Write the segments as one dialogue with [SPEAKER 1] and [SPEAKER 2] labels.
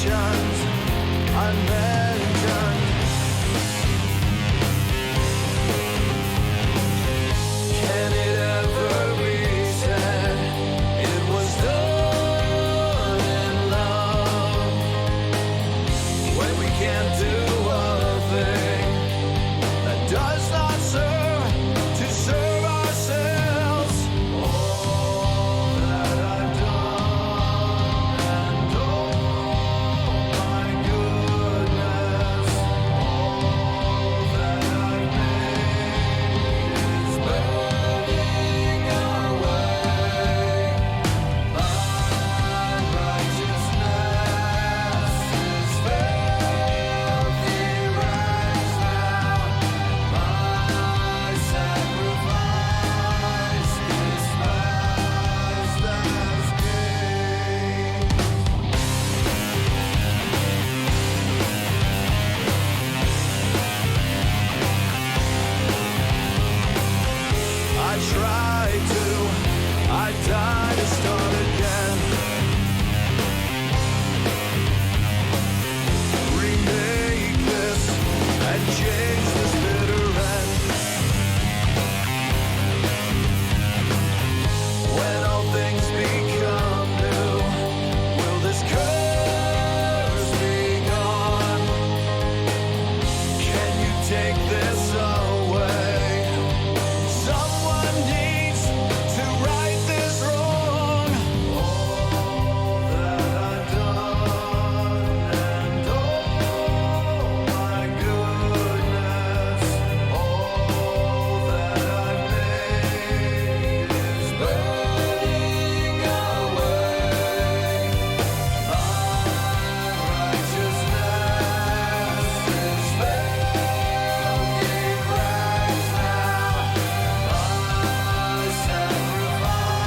[SPEAKER 1] emotions unmentioned. Can it ever be said it was done in love when we can't do a thing that does not serve to serve ourselves? All that I've done and oh my goodness, all that I've made is burning away. My righteousness is filthy rags now. My sacrifice despised as gain. I tried to, I died to start again. Remake this and change this bitter end. When all things become new, will this curse be gone? Can you take this away? Someone needs to right this wrong. All that I've done and oh my goodness, all that I've made is burning away. My righteousness is filthy rags now. My sacrifice despised as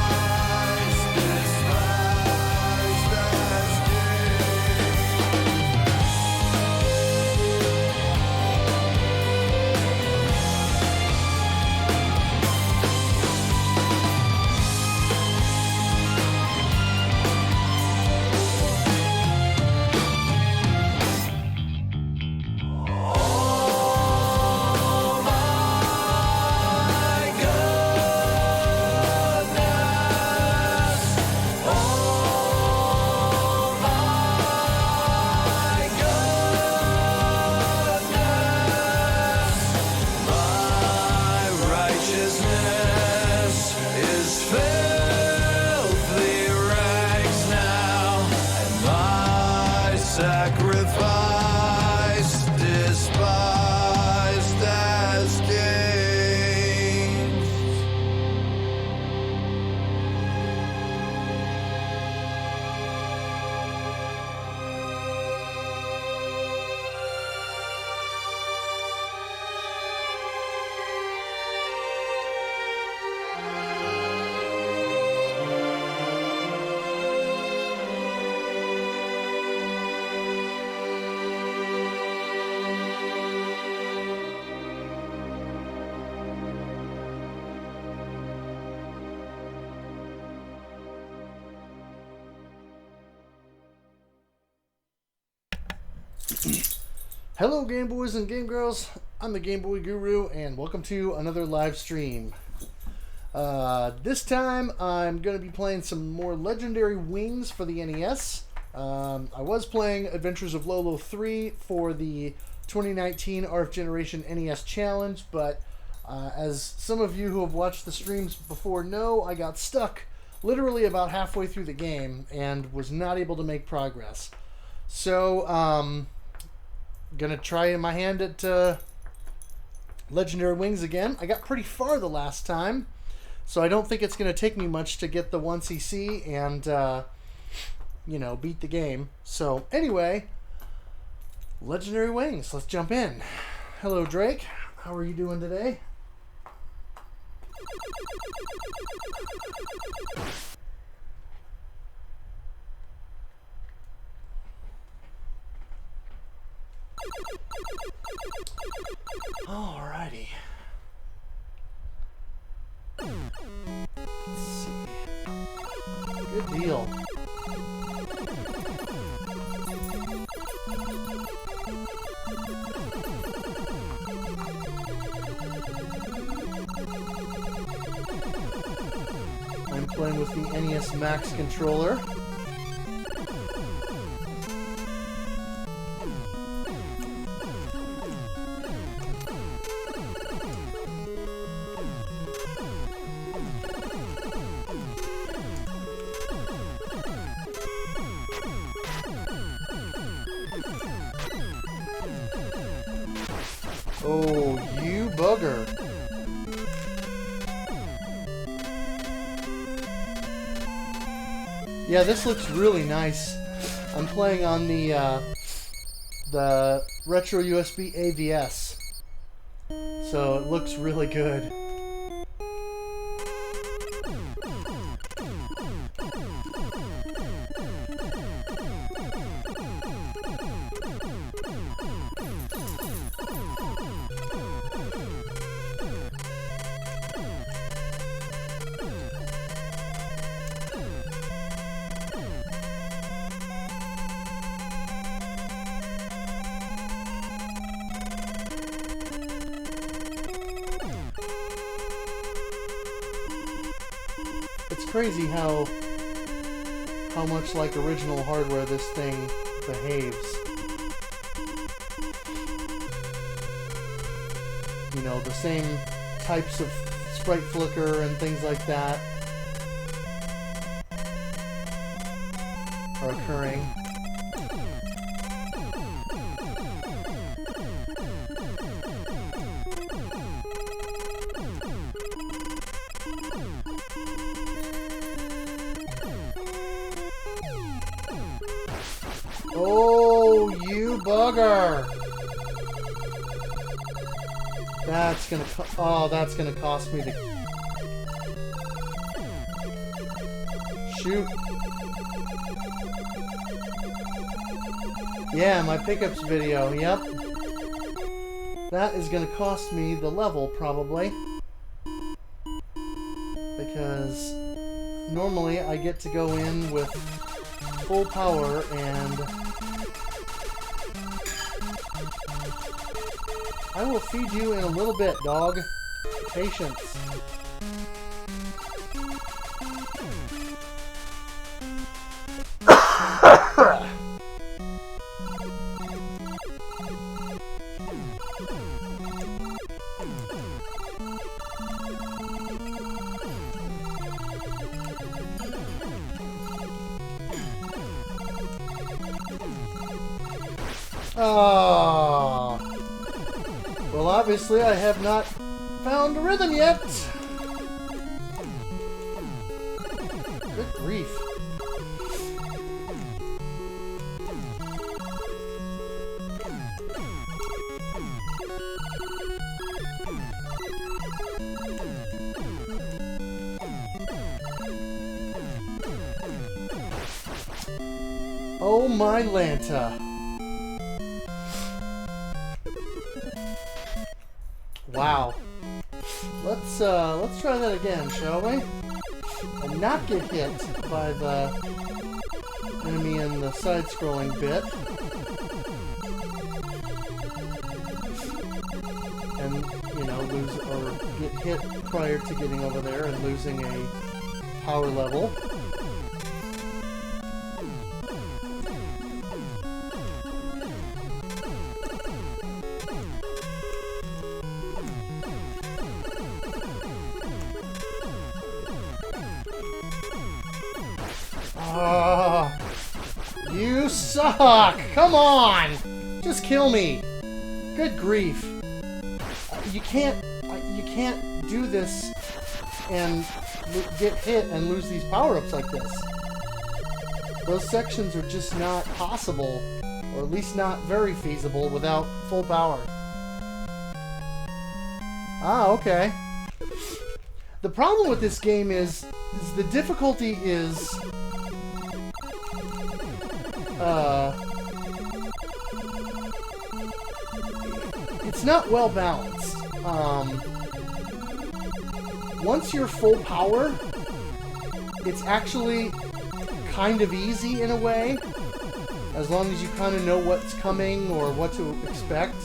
[SPEAKER 1] oh my goodness, oh my goodness, my righteousness is filthy rags now, and my sacrifice despised as gain.
[SPEAKER 2] Hello Game Boys and Game Girls, I'm the Game Boy Guru and welcome to another live stream. This time I'm going to be playing some more Legendary Wings for the NES. I was playing Adventures of Lolo 3 for the 2019 RF Generation NES Challenge, but as some of you who have watched the streams before know, I got stuck literally about halfway through the game and was not able to make progress. So, gonna try my hand at Legendary Wings again. I got pretty far the last time, so I don't think it's gonna take me much to get the 1cc and you know, beat the game. So anyway, Legendary Wings, let's jump in. Hello Drake, how are you doing today? Alrighty. Let's see. Good deal. with the NES Max controller. Oh, you bugger. Yeah, this looks really nice. I'm playing on the retro USB AVS, so it looks really good. It's crazy how much like original hardware this thing behaves. You know, the same types of sprite flicker and things like that are occurring. Oh, you bugger! That's gonna cost me the... Shoot. Yeah, my pickups video, yep. That is gonna cost me the level, probably. Because normally I get to go in with full power and... I will feed you in a little bit, dog. Patience. Oh. Well, obviously I have not found a rhythm yet. Good grief. Oh my Lanta. Wow. Let's try that again, shall we? And not get hit by the enemy in the side-scrolling bit. And, you know, lose or get hit prior to getting over there and losing a power level. You suck! Come on! Just kill me! Good grief. You can't do this and get hit and lose these power-ups like this. Those sections are just not possible, or at least not very feasible, without full power. Ah, okay. The problem with this game is the difficulty is... it's not well balanced. Once you're full power, it's actually kind of easy in a way, as long as you kind of know what's coming or what to expect.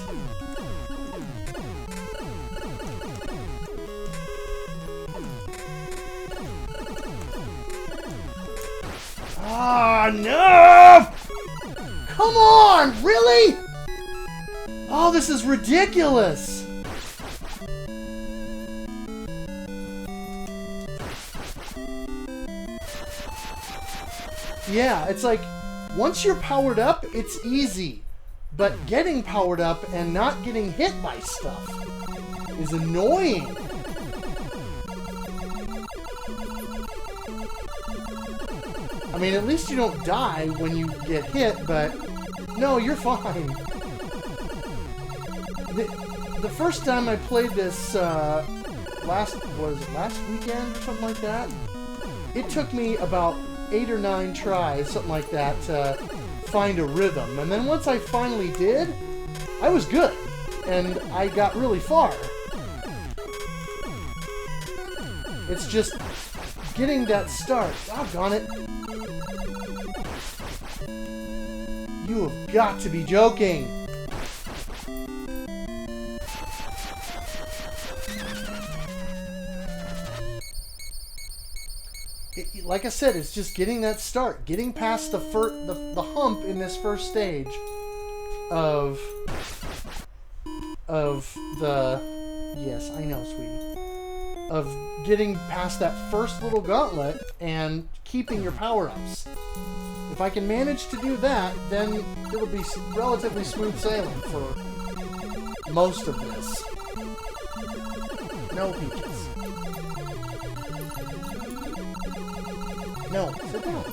[SPEAKER 2] Ah, no! Come on, really? Oh, this is ridiculous. Yeah, it's like, once you're powered up, it's easy. But getting powered up and not getting hit by stuff is annoying. I mean, at least you don't die when you get hit, but no, you're fine. The first time I played this, last weekend or something like that? It took me about 8 or 9 tries, something like that, to find a rhythm. And then once I finally did, I was good. And I got really far. It's just getting that start. Doggone it. You have got to be joking. Like I said, it's just getting that start, getting past the hump in this first stage of the, yes, I know, sweetie, of getting past that first little gauntlet and keeping your power-ups. If I can manage to do that, then it'll be relatively smooth sailing for most of this. No, Peaches. No, sit down.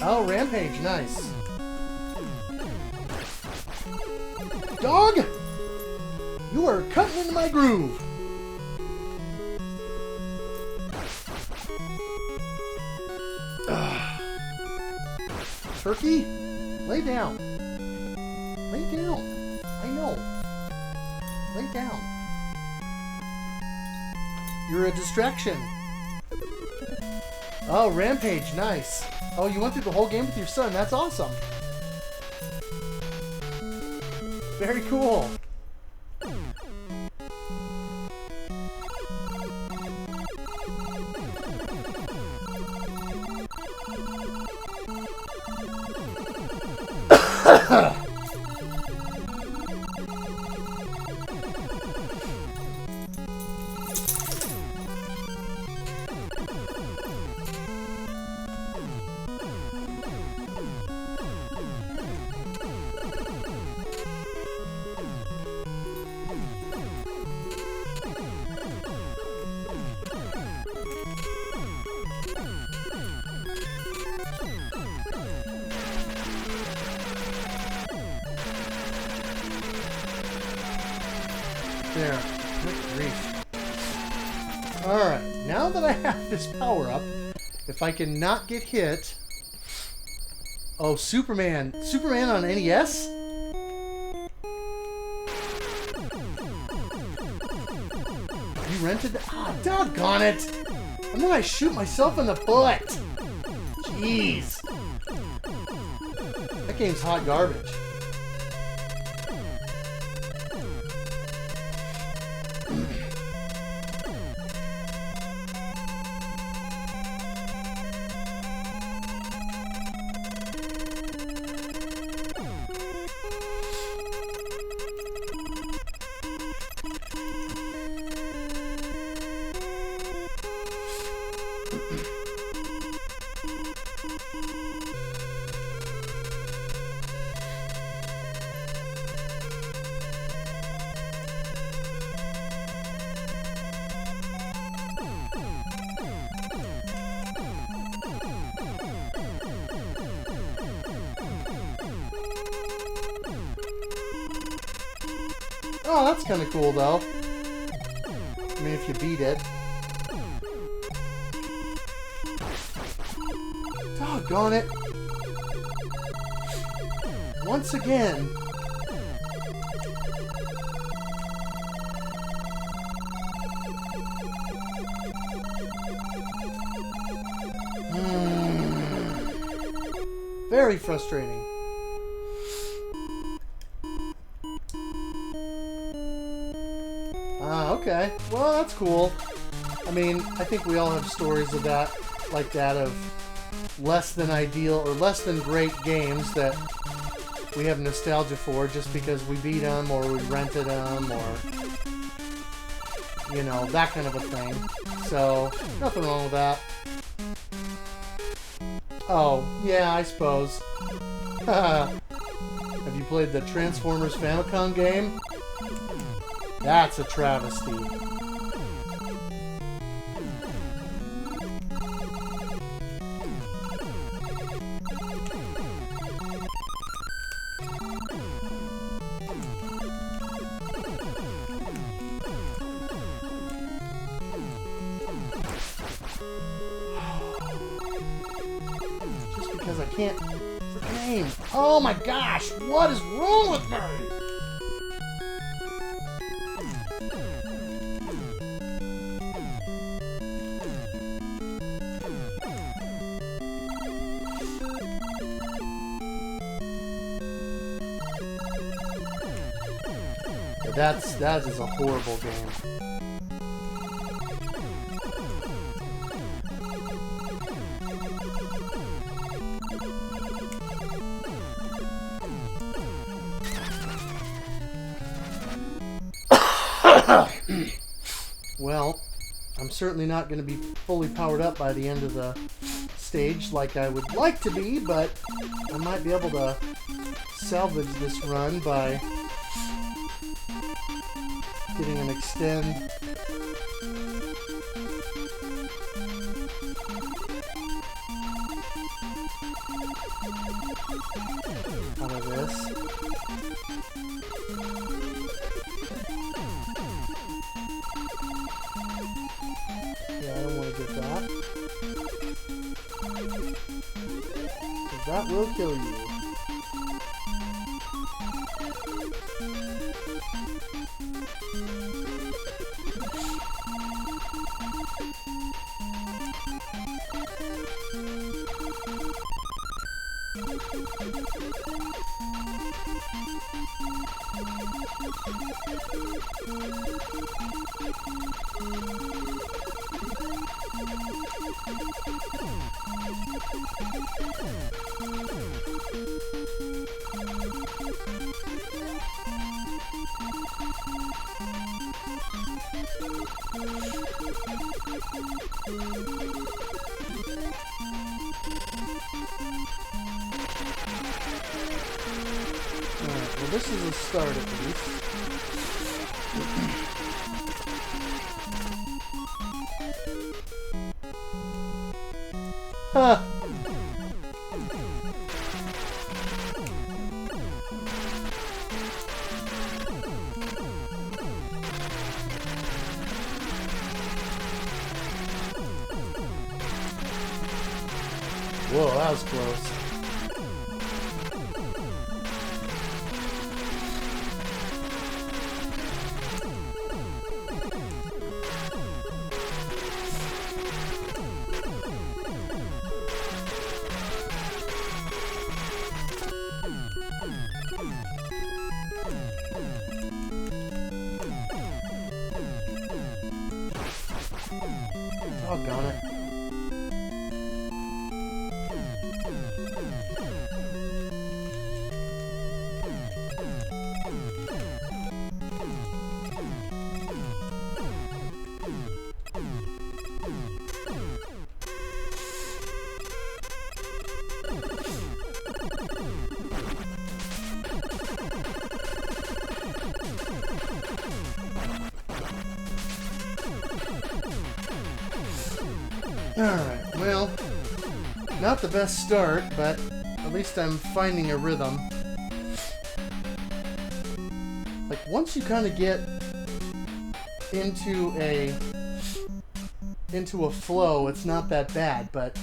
[SPEAKER 2] Oh, Rampage, nice. Dog! You are cutting into my groove. Turkey, lay down. Lay down. I know. Lay down. You're a distraction. Oh, Rampage, nice. Oh, you went through the whole game with your son. That's awesome. Very cool. There. Good grief. Alright, now that I have this power up, if I can not get hit... Oh, Superman. Superman on NES? You rented... Ah, doggone it! And then I shoot myself in the butt! Jeez. That game's hot garbage. Oh, that's kind of cool, though. I mean, if you beat it. Doggone it. Once again. Very frustrating. Okay. Well, that's cool. I mean, I think we all have stories of that, like that, of less than ideal or less than great games that we have nostalgia for just because we beat them or we rented them or, you know, that kind of a thing. So, nothing wrong with that. Oh, yeah, I suppose. Have you played the Transformers Famicom game? That's a travesty. Just because I can't freaking aim. Oh my gosh, what is wrong with me? That is a horrible game. Well, I'm certainly not going to be fully powered up by the end of the stage like I would like to be, but I might be able to salvage this run by getting an extend. Out of this. Yeah, I don't want to get that. 'Cause that will kill you. Alright, well this is a start at least. Huh. Whoa, that was close. Doggone it. Alright, well, not the best start, but at least I'm finding a rhythm. Like, once you kind of get into a flow, it's not that bad, but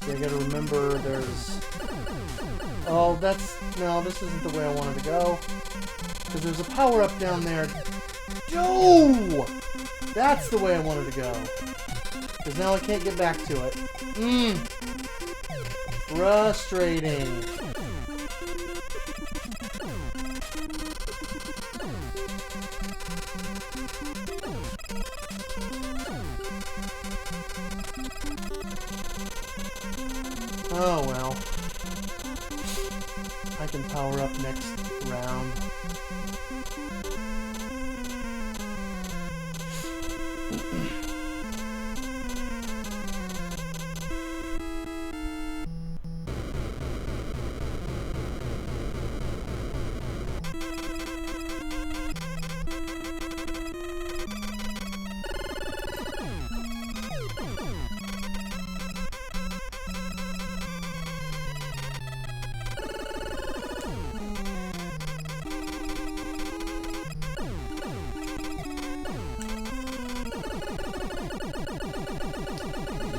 [SPEAKER 2] I gotta remember there's... Oh, no, this isn't the way I wanted to go. Because there's a power-up down there. No! That's the way I wanted to go. Because now I can't get back to it. Frustrating. Oh well. I can power up next round.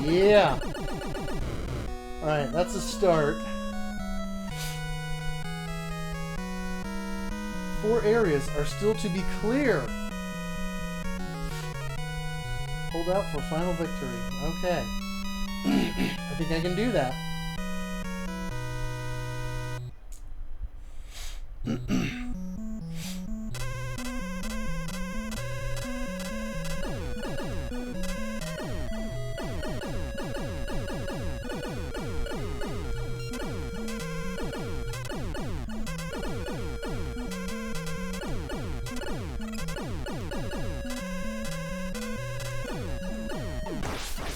[SPEAKER 2] Yeah! Alright, that's a start. 4 areas are still to be clear. Hold out for final victory. Okay. I think I can do that.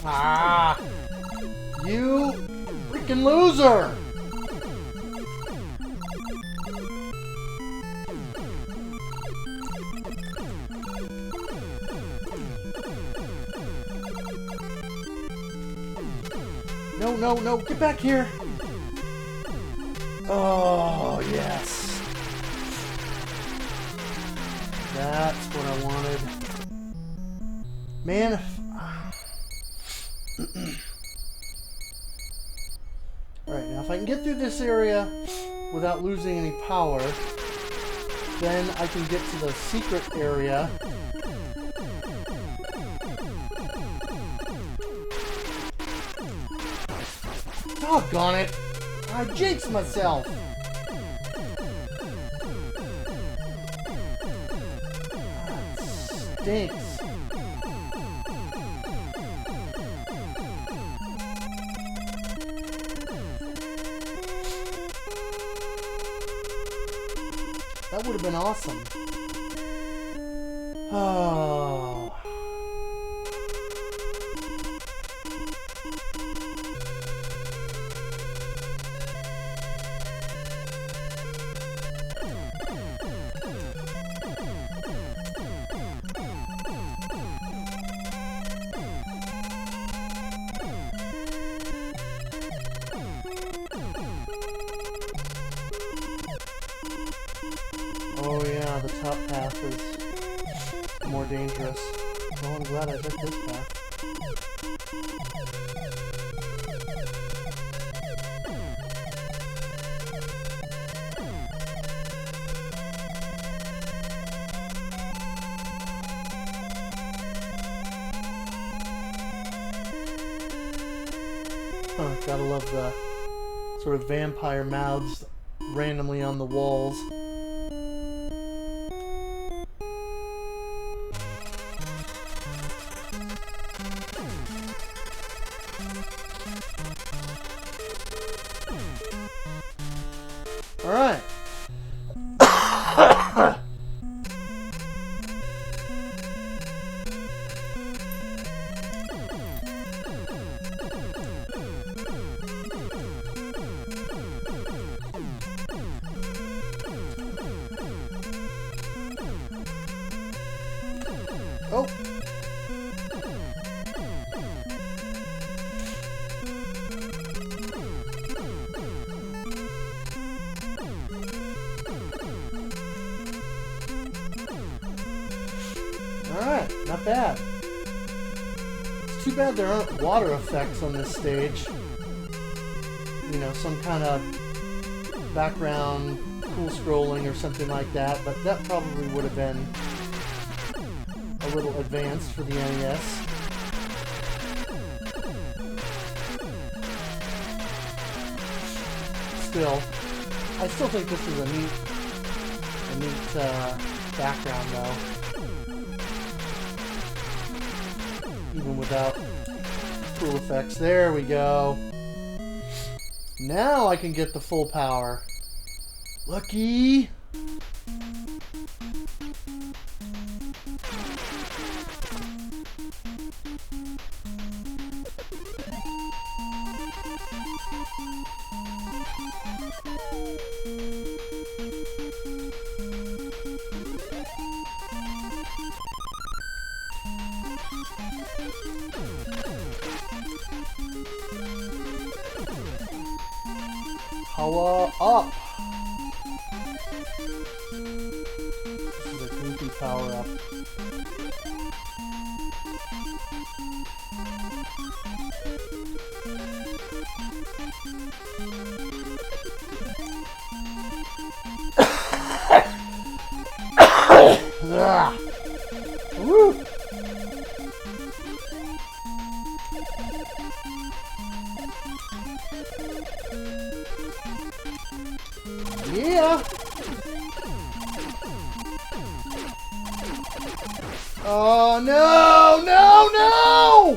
[SPEAKER 2] Ah! You freaking loser! No, no, no, get back here! Oh, yes! That's what I wanted. Man, alright, now if I can get through this area without losing any power, then I can get to the secret area. Doggone it! I jinxed myself! That stinks. That would have been awesome. Oh. Oh yeah, the top path is more dangerous. Oh, I'm glad I took this path. Gotta love the sort of vampire mouths randomly on the walls. All right. Oh! Alright, not bad. It's too bad there aren't water effects on this stage. You know, some kind of background cool scrolling or something like that, but that probably would have been a little advanced for the NES. Still, I still think this is a neat background though. Even without cool effects. There we go. Now I can get the full power. Lucky! Power up! This is a goofy power up. Woo! Yeah! Oh, no! No, no!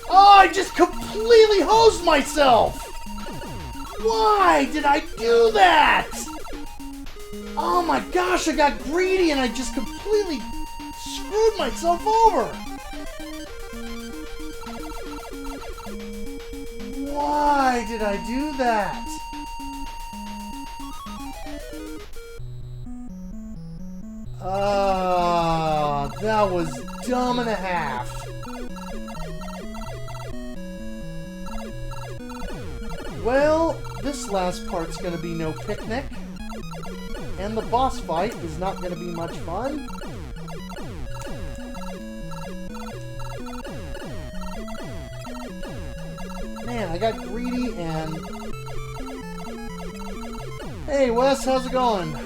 [SPEAKER 2] Oh, I just completely hosed myself! Why did I do that? Oh my gosh, I got greedy and I just completely screwed myself over! Why did I do that? That was dumb and a half. Well, this last part's gonna be no picnic. And the boss fight is not gonna be much fun. Man, I got greedy and... Hey Wes, how's it going?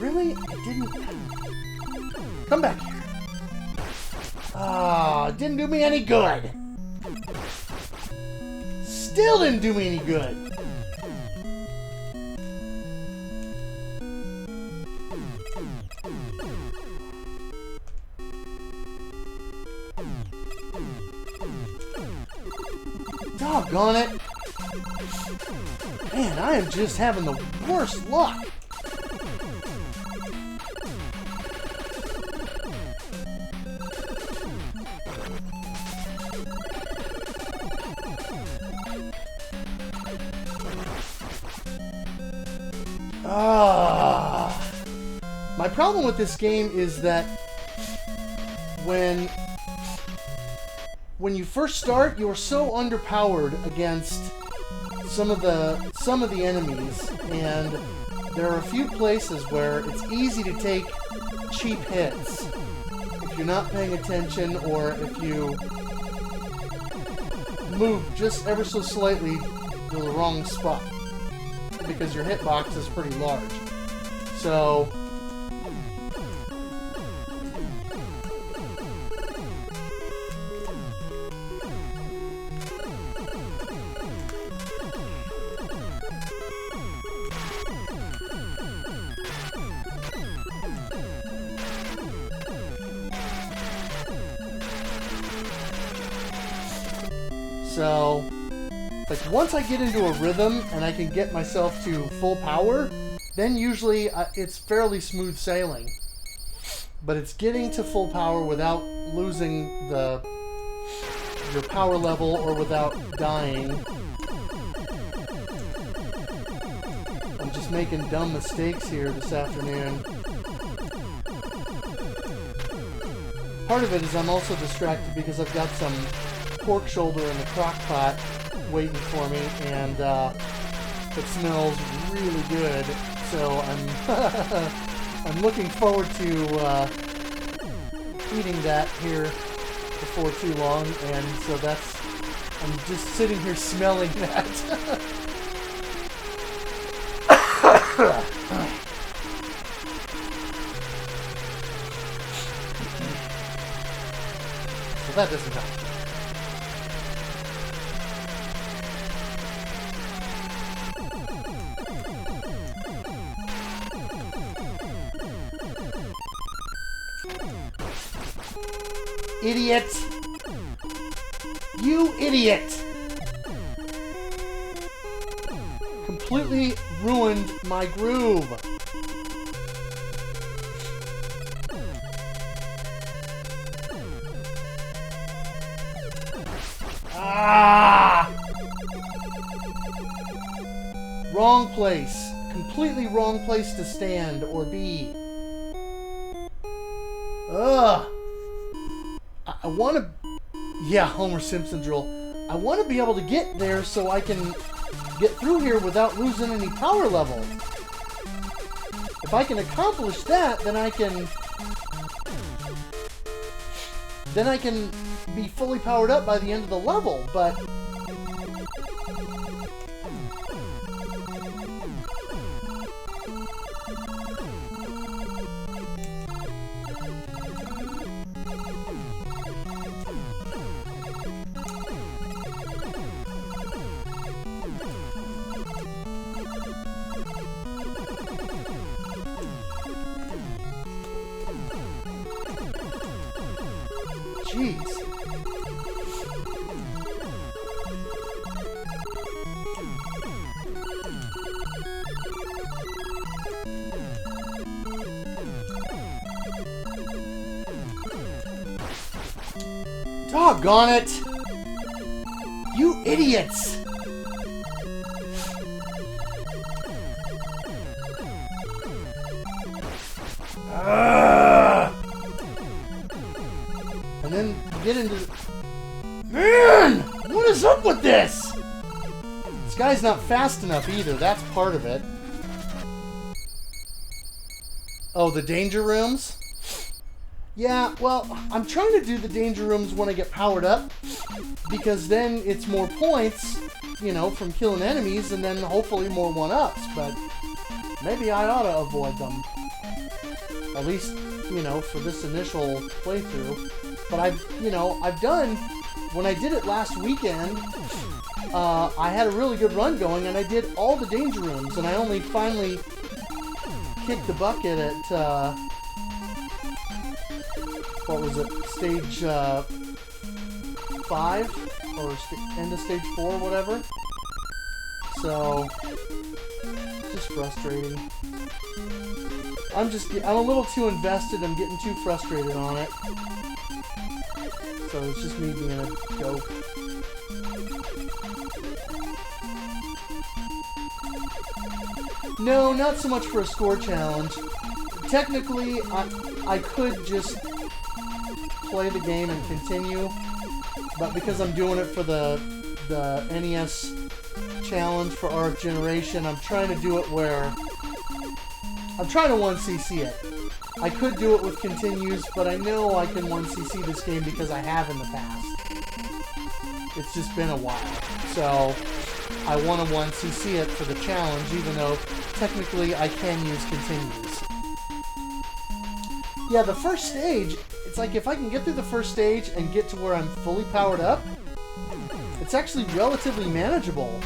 [SPEAKER 2] Really? I didn't... Come back here. Ah, it didn't do me any good. Still didn't do me any good. Doggone it. Man, I am just having the worst luck. My problem with this game is that when you first start, you are so underpowered against some of the enemies, and there are a few places where it's easy to take cheap hits if you're not paying attention or if you move just ever so slightly to the wrong spot, because your hitbox is pretty large. So like once I get into a rhythm and I can get myself to full power, then usually it's fairly smooth sailing. but it's getting to full power without losing your power level or without dying. I'm just making dumb mistakes here this afternoon. Part of it is I'm also distracted because I've got some pork shoulder in the crock pot waiting for me, and it smells really good. So I'm looking forward to eating that here before too long, and so I'm just sitting here smelling that. So that doesn't help. Idiot! You idiot! Completely ruined my groove. Ah! Wrong place. Completely wrong place to stand or be. Ugh! I want to... Yeah, Homer Simpson drill. I want to be able to get there so I can get through here without losing any power level. If I can accomplish that, then I can be fully powered up by the end of the level, but... Jeez. Doggone it! You idiots! And then get into the... Man! What is up with this? This guy's not fast enough either. That's part of it. Oh, the danger rooms? Yeah, well, I'm trying to do the danger rooms when I get powered up, because then it's more points, you know, from killing enemies, and then hopefully more one-ups, but maybe I ought to avoid them. At least, you know, for this initial playthrough. But I've done, when I did it last weekend, I had a really good run going, and I did all the danger rooms, and I only finally kicked the bucket at, what was it, stage 5? Or end of stage 4, whatever. So, just frustrating. I'm a little too invested, I'm getting too frustrated on it. So it's just me being a dope. No, not so much for a score challenge. Technically, I could just play the game and continue, but because I'm doing it for the NES challenge for RF Generation, I'm trying to do it where I'm trying to 1cc it. I could do it with continues, but I know I can 1cc this game because I have in the past. It's just been a while. So I want to 1cc it for the challenge, even though technically I can use continues. Yeah, the first stage, it's like if I can get through the first stage and get to where I'm fully powered up, it's actually relatively manageable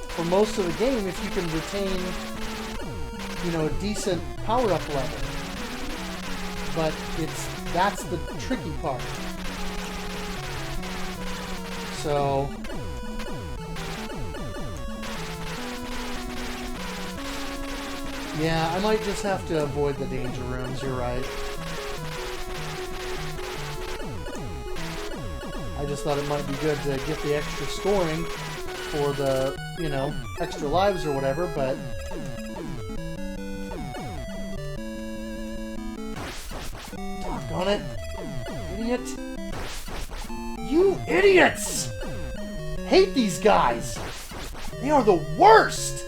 [SPEAKER 2] for most of the game if you can retain, you know, a decent power-up level. But that's the tricky part. So yeah, I might just have to avoid the danger rooms, you're right. I just thought it might be good to get the extra scoring for the, you know, extra lives or whatever, but... Doggone it. Idiot. You idiots! Hate these guys! They are the worst!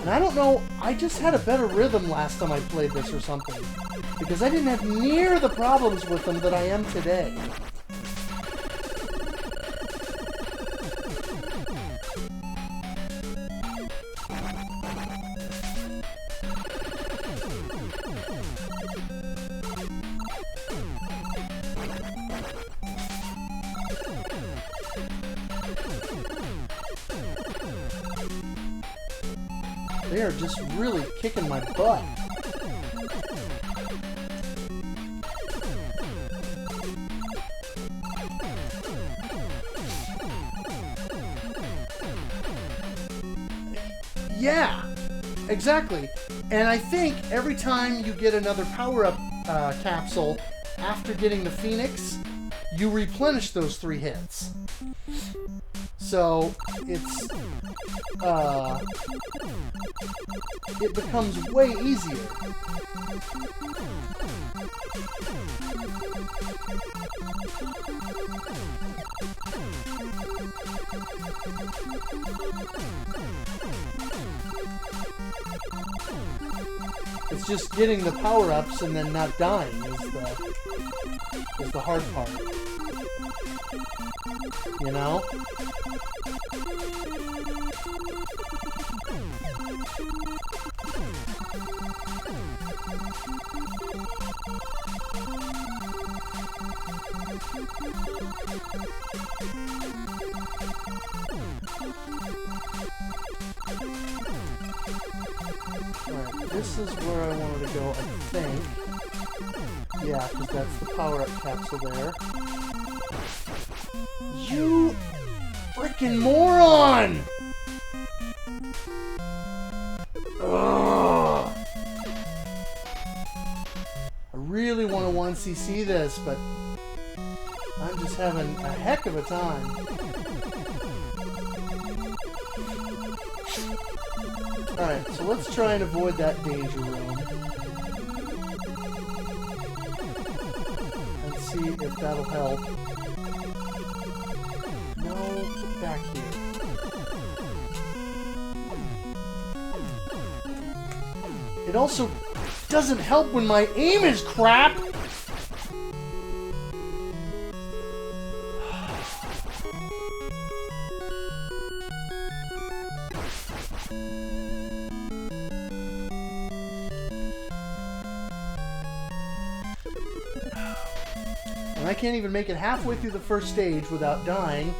[SPEAKER 2] And I don't know, I just had a better rhythm last time I played this or something. Because I didn't have near the problems with them that I am today. They are just really kicking my butt. Yeah, exactly. And I think every time you get another power-up capsule after getting the Phoenix, you replenish those 3 hits. So it's it becomes way easier. It's just getting the power-ups and then not dying is the hard part. You know? Alright, this is where I wanted to go, I think. Yeah, because that's the power-up capsule there. You freaking moron! Ugh. I really want to 1cc this, but I'm just having a heck of a time. Alright, so let's try and avoid that danger room. And see if that'll help. No, get back here. It also doesn't help when my aim is crap! And I can't even make it halfway through the first stage without dying.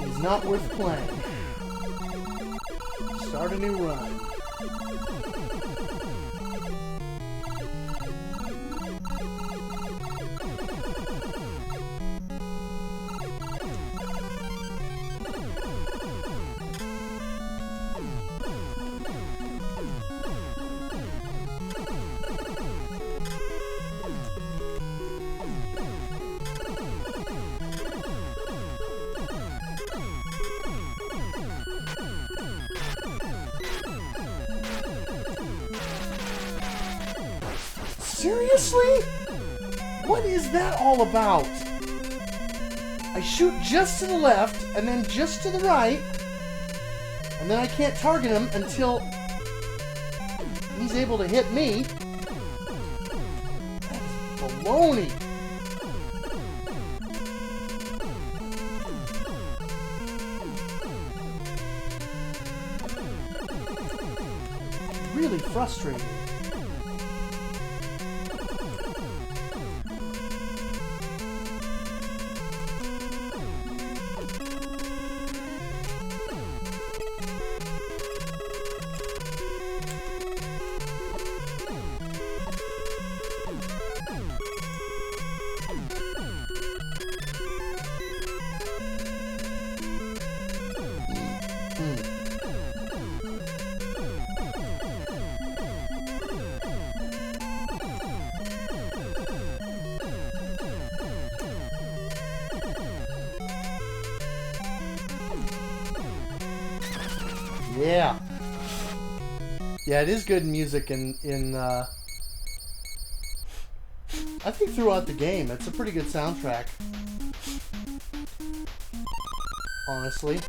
[SPEAKER 2] It is not worth playing. Start a new run. Seriously? What is that all about? I shoot just to the left, and then just to the right, and then I can't target him until he's able to hit me. That's baloney. Really frustrating. Yeah. Yeah, it is good music I think throughout the game. It's a pretty good soundtrack. Honestly.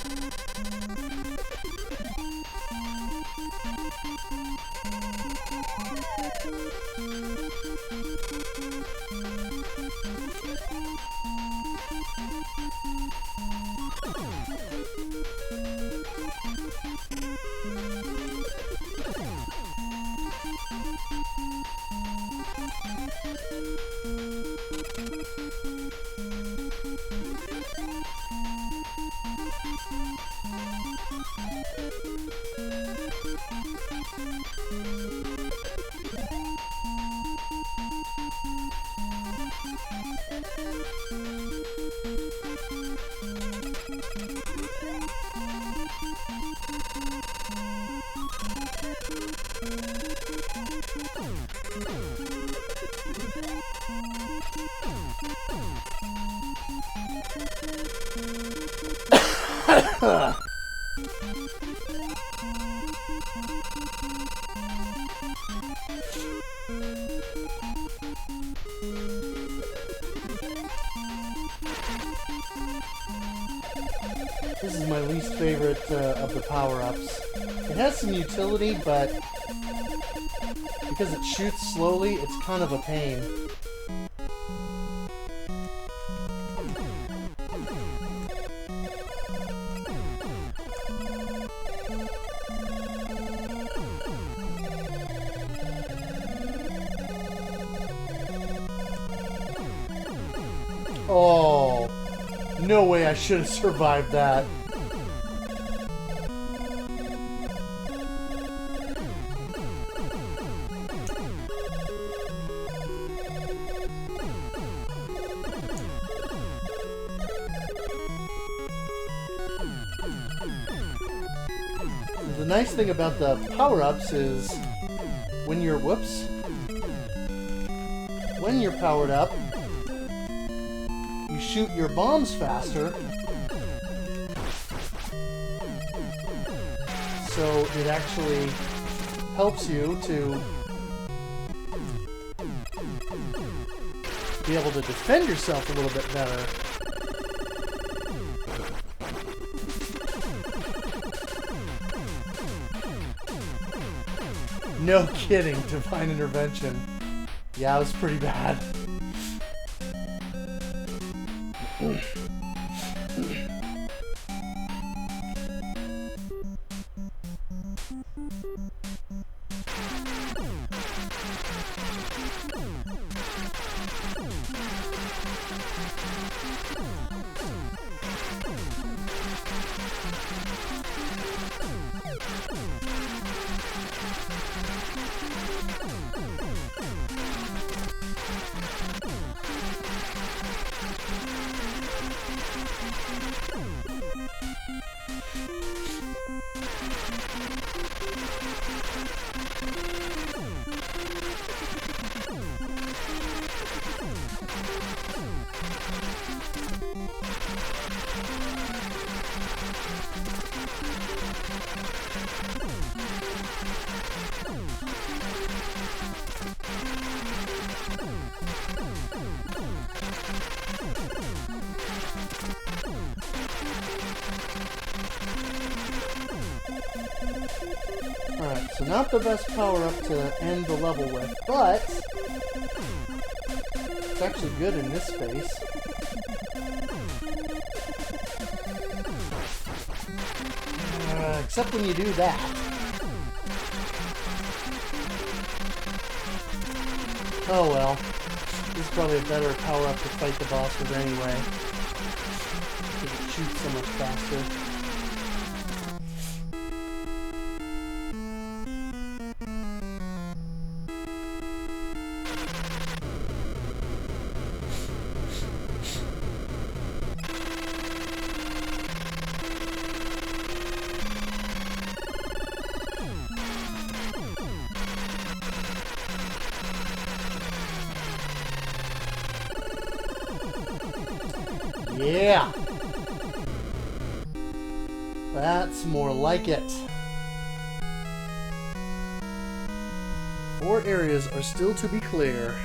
[SPEAKER 2] This is my least favorite of the power-ups. It has some utility, but because it shoots slowly, it's kind of a pain. Oh, no way I should have survived that. The nice thing about the power-ups is when you're, when you're powered up, you shoot your bombs faster, so it actually helps you to be able to defend yourself a little bit better. No kidding, divine intervention. Yeah, it was pretty bad. Alright, so not the best power-up to end the level with, but it's actually good in this space. Except when you do that. Oh well. This is probably a better power-up to fight the boss with anyway. Because it shoots so much faster. Yeah! That's more like it. or areas are still to be clear.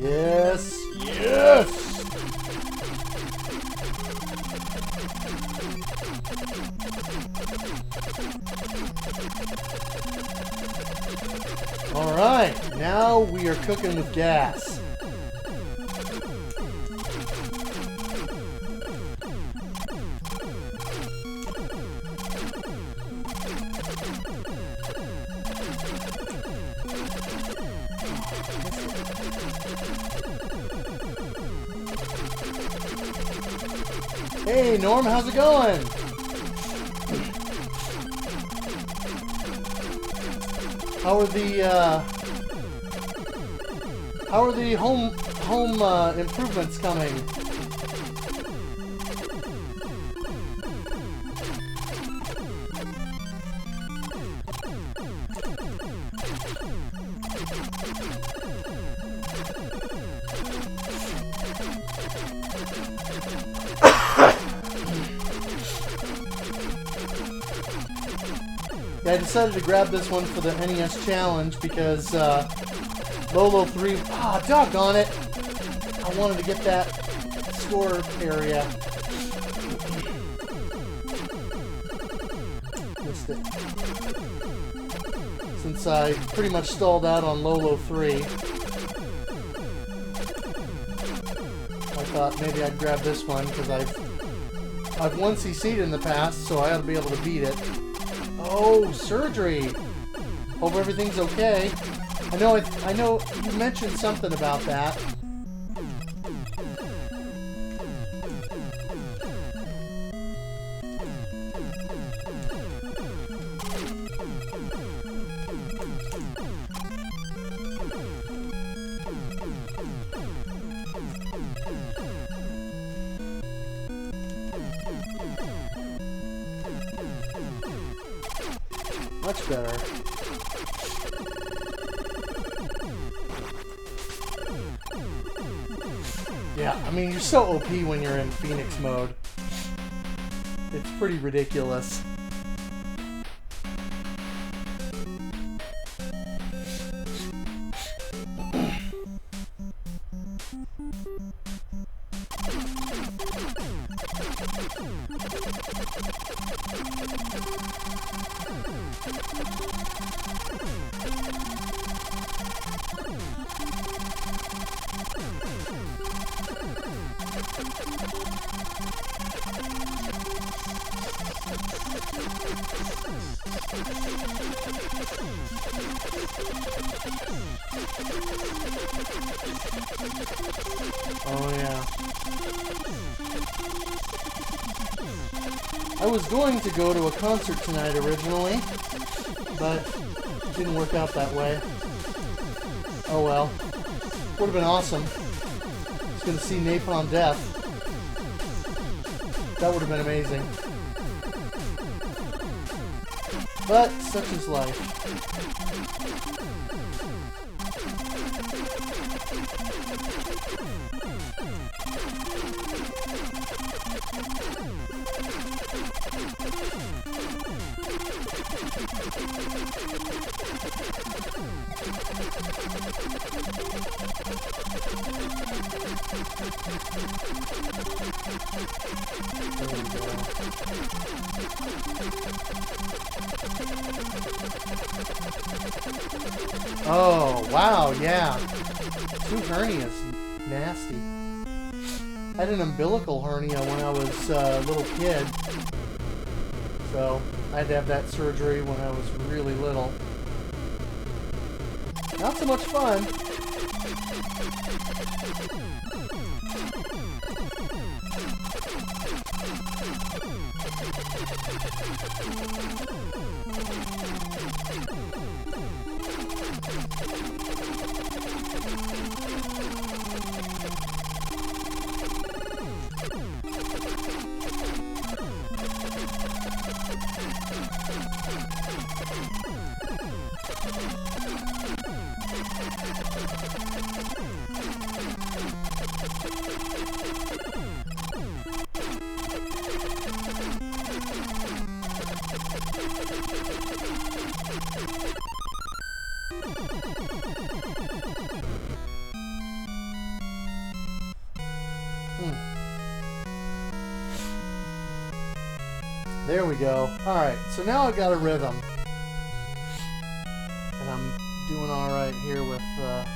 [SPEAKER 2] Yes! Yes! Alright, now we are cooking with gas. Hey Norm, how's it going? How are the home improvements coming? Yeah, I decided to grab this one for the NES challenge because Lolo 3, doggone it! I wanted to get that score area. Missed it. Since I pretty much stalled out on Lolo 3, I thought maybe I'd grab this one because I've won CC'd in the past, so I ought to be able to beat it. Oh, surgery! Hope everything's okay. I know you mentioned something about that. Much better. Yeah, I mean, you're so OP when you're in Phoenix mode. It's pretty ridiculous. Oh yeah. I was going to go to a concert tonight originally, but it didn't work out that way. Oh well. Would have been awesome. I was going to see Napalm Death. That would have been amazing. But such is life. There we go. Oh, wow, yeah. 2 hernias. Nasty. had an umbilical hernia when I was a little kid. So I had to have that surgery when I was really little. Not so much fun. There we go. Alright, so now I've got a rhythm. And I'm doing alright here with this.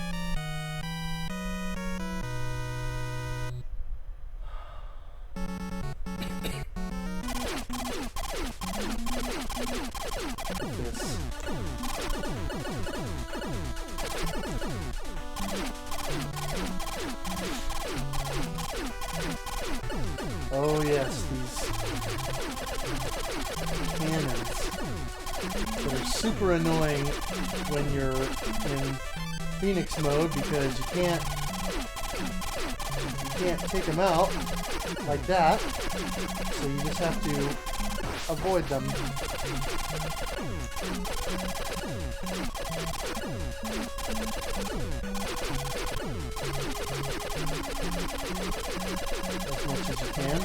[SPEAKER 2] Oh yes, these cannons that are super annoying when you're in Phoenix mode because you can't take them out like that, so you just have to avoid them. As much as you can.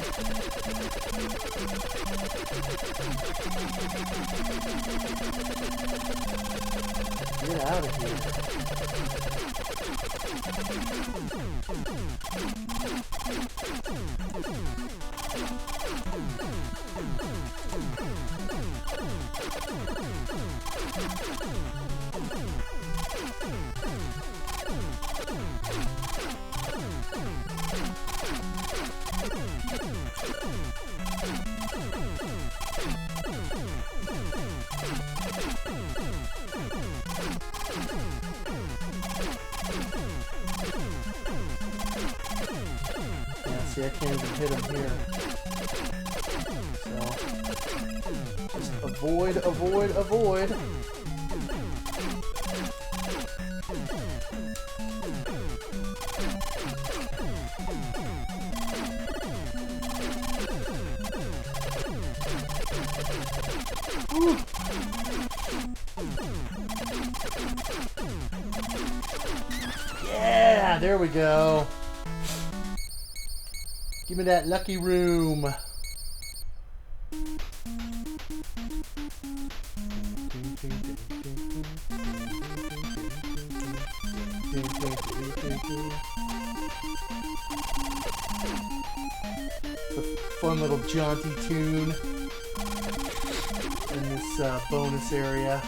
[SPEAKER 2] Get out of here. See, I can't even hit him here. So, just avoid, avoid, avoid. Woo. Yeah, there we go. Give me that lucky room. It's a fun little jaunty tune in this bonus area.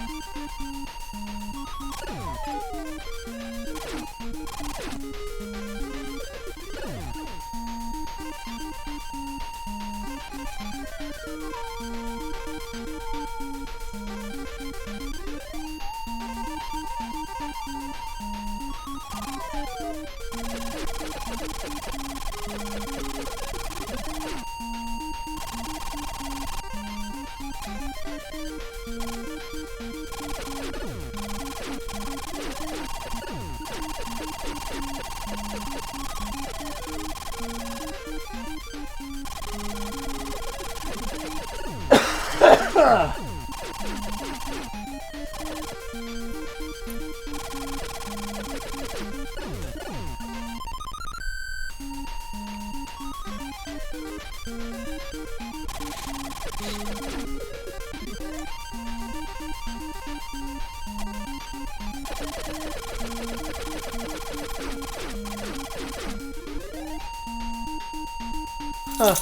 [SPEAKER 2] Huh.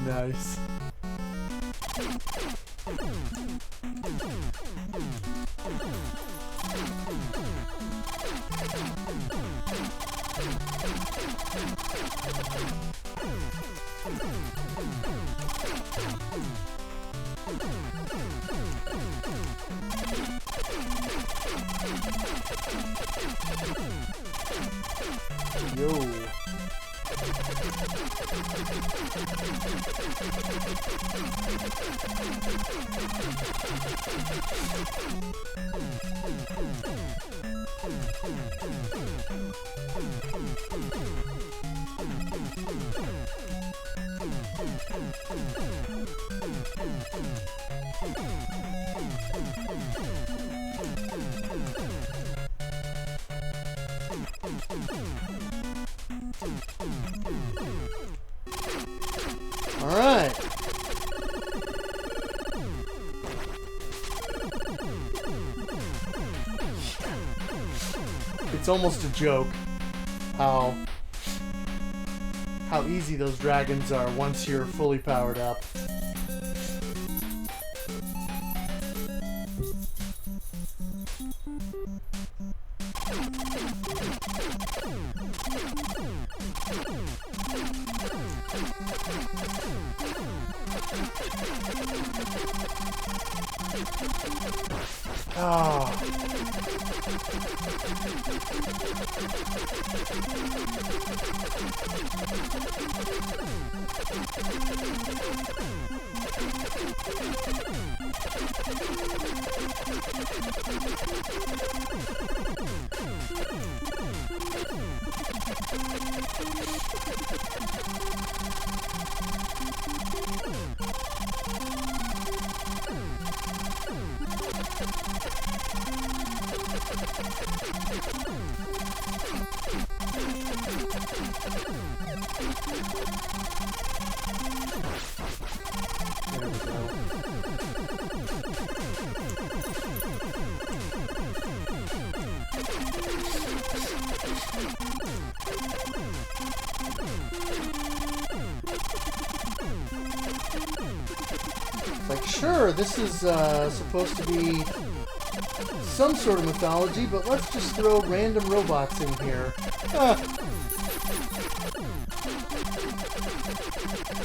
[SPEAKER 2] Nice. Yo. All right. It's almost a joke how easy those dragons are once you're fully powered up. Oh. There we go. Like, sure, this is supposed to be some sort of mythology, but let's just throw random robots in here.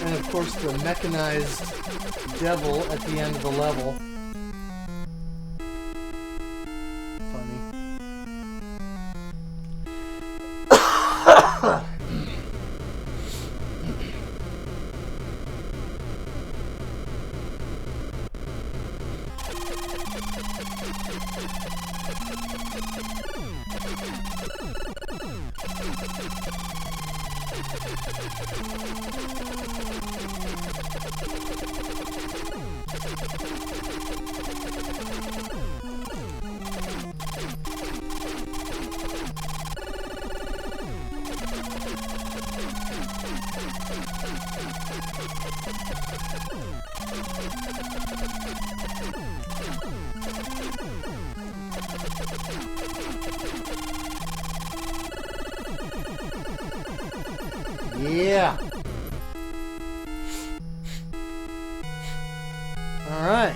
[SPEAKER 2] And of course the mechanized devil at the end of the level. Funny. Yeah. All right.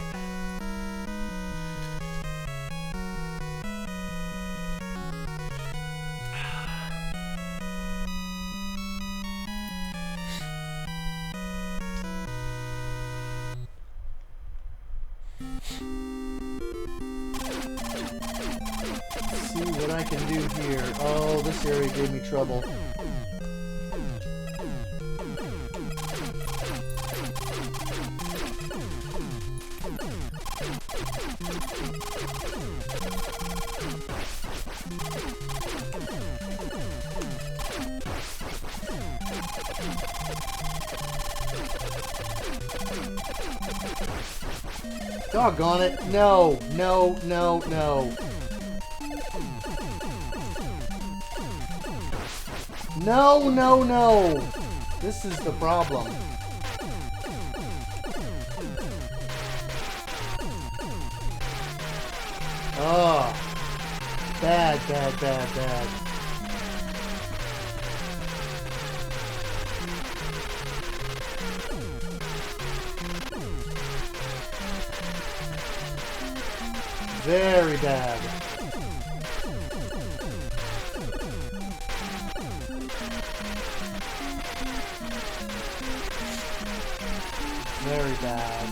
[SPEAKER 2] Let's see what I can do here. Oh, this area gave me trouble. Doggone it. No, no, no, no. No, no, no. This is the problem. Oh. Bad, bad, bad, bad. Very bad. Very bad.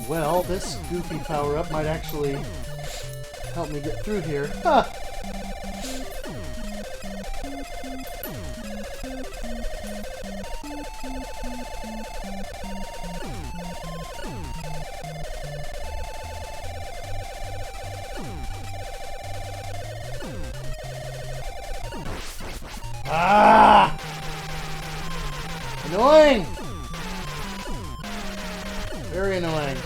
[SPEAKER 2] Well, this goofy power-up might actually help me get through here. Ha! Ah! Annoying! Very annoying.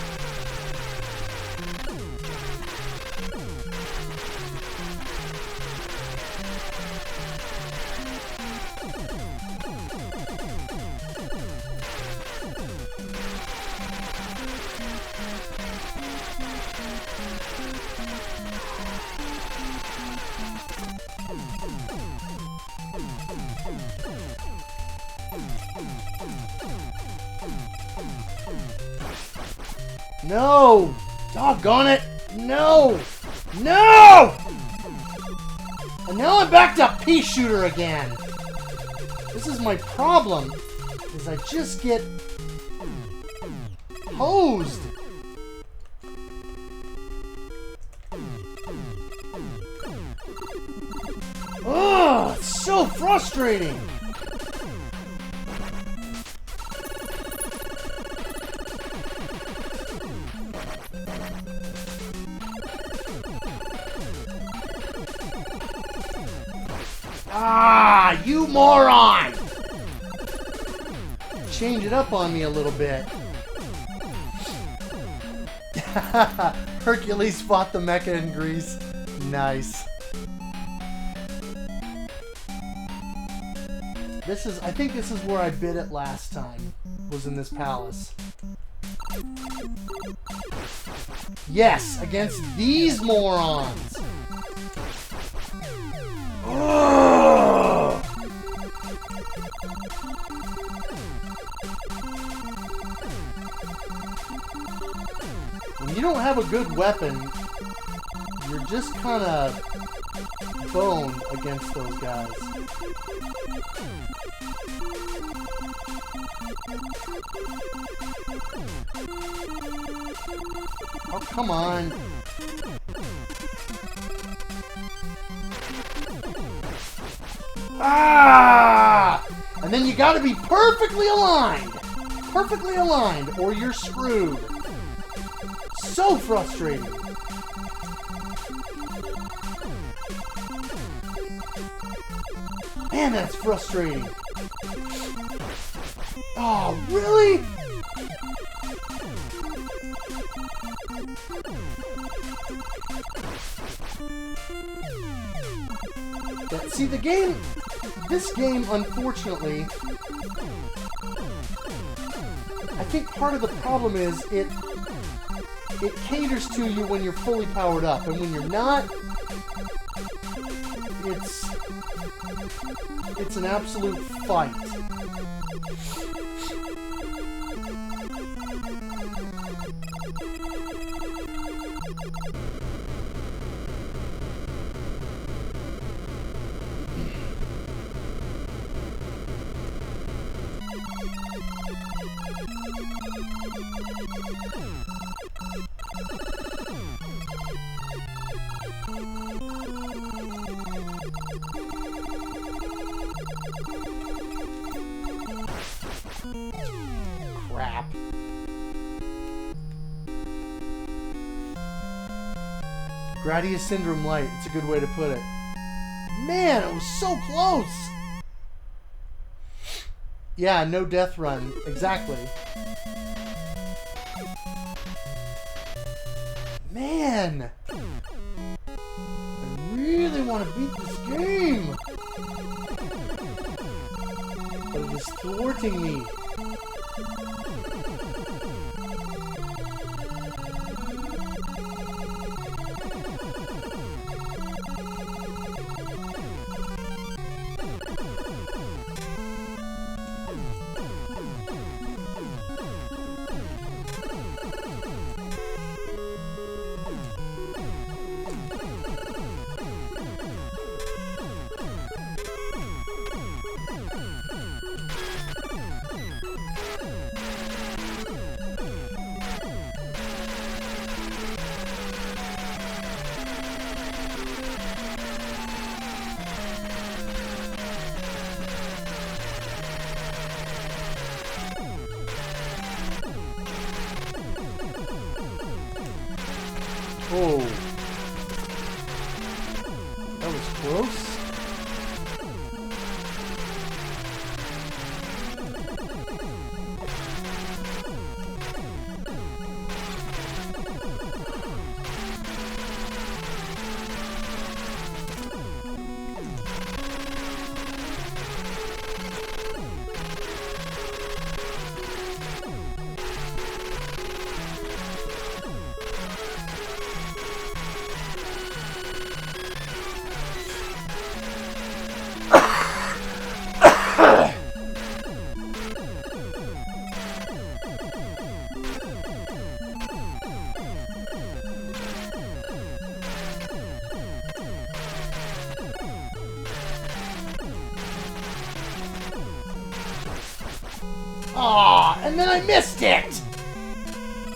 [SPEAKER 2] No! Doggone it! No! No! And now I'm back to pea shooter again. This is my problem, is I just get hosed. Ugh, it's so frustrating. Ah, you moron! Change it up on me a little bit. Hercules fought the mecha in Greece. Nice. I think this is where I bit it last time. Was in this palace. Yes, against these morons. Ugh. When you don't have a good weapon, you're just kind of boned against those guys. Oh, come on. Ah! And then you gotta be perfectly aligned. Perfectly aligned, or you're screwed. So frustrating. Man, that's frustrating. Oh, really? See, this game, unfortunately, I think part of the problem is it caters to you when you're fully powered up, and when you're not, it's an absolute fight. Crap. Gradius Syndrome Light. It's a good way to put it. Man, it was so close! Yeah, no death run. Exactly. Man! I really want to beat this game! But it is thwarting me. That was close. Aw, and then I missed it!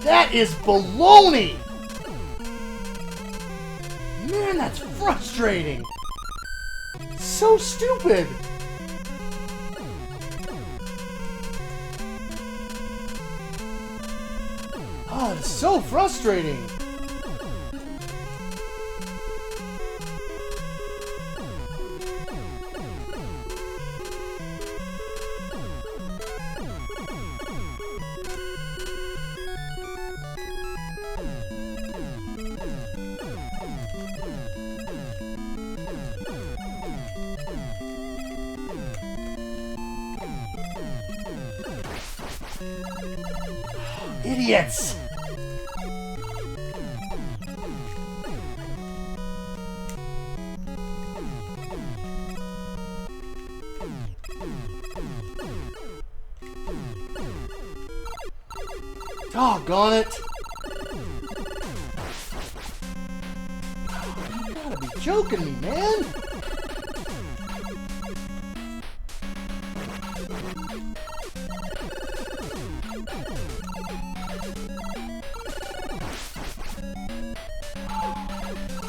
[SPEAKER 2] That is baloney! Man, that's frustrating! So stupid! Oh, it's so frustrating! Idiots! Doggone it! You gotta be joking me, man!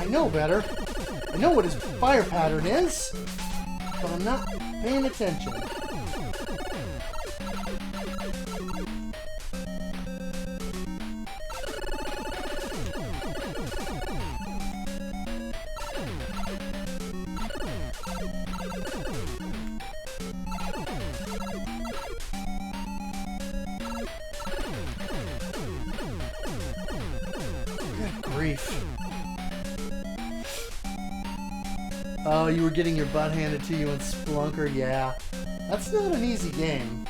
[SPEAKER 2] I know better. I know what his fire pattern is, but I'm not paying attention. Good grief. Oh, you were getting your butt handed to you in Splunker? Yeah. That's not an easy game.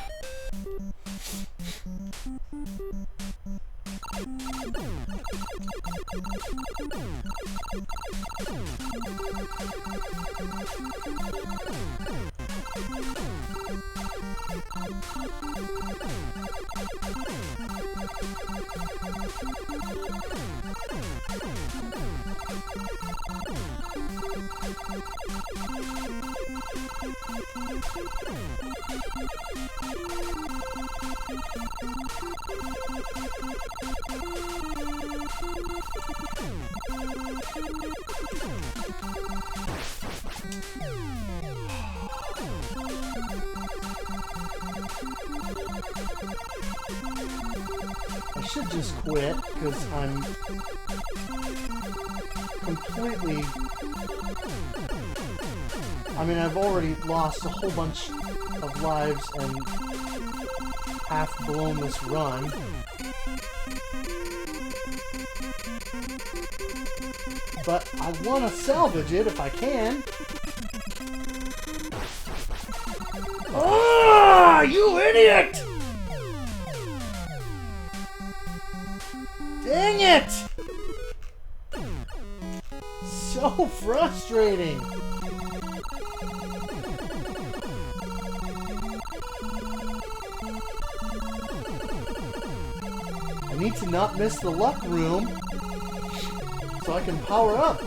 [SPEAKER 2] I should just quit because I'm completely... I mean, I've already lost a whole bunch of lives and half blown this run. But I want to salvage it if I can. Ah, you idiot! Dang it! So frustrating. I need to not miss the luck room so I can power up.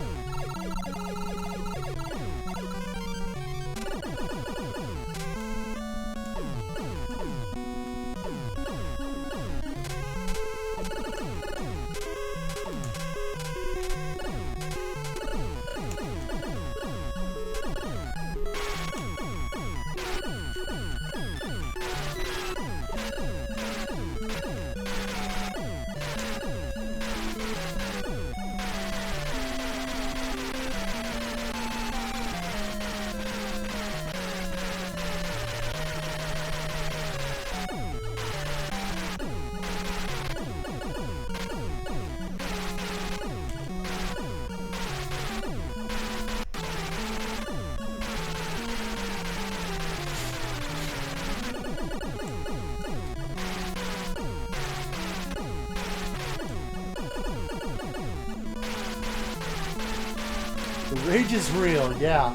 [SPEAKER 2] Rage is real, yeah.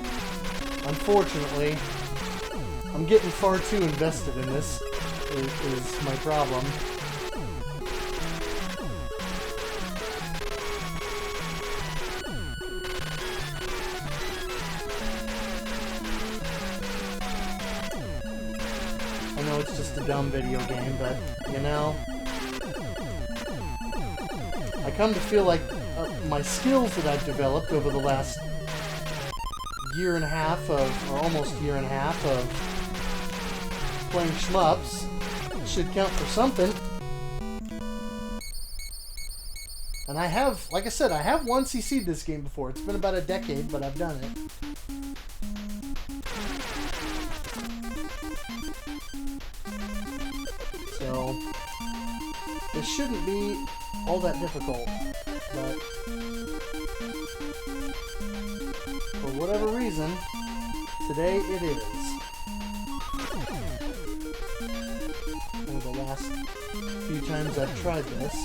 [SPEAKER 2] Unfortunately, I'm getting far too invested in this, is my problem. I know it's just a dumb video game, but, you know, I come to feel like my skills that I've developed over the last year and a half of, or almost year and a half of playing shmups should count for something. And I have, like I said, I have 1cc'd this game before. It's been about a decade, but I've done it. So, this shouldn't be all that difficult, but for whatever reason, today it is. Over the last few times I've tried this.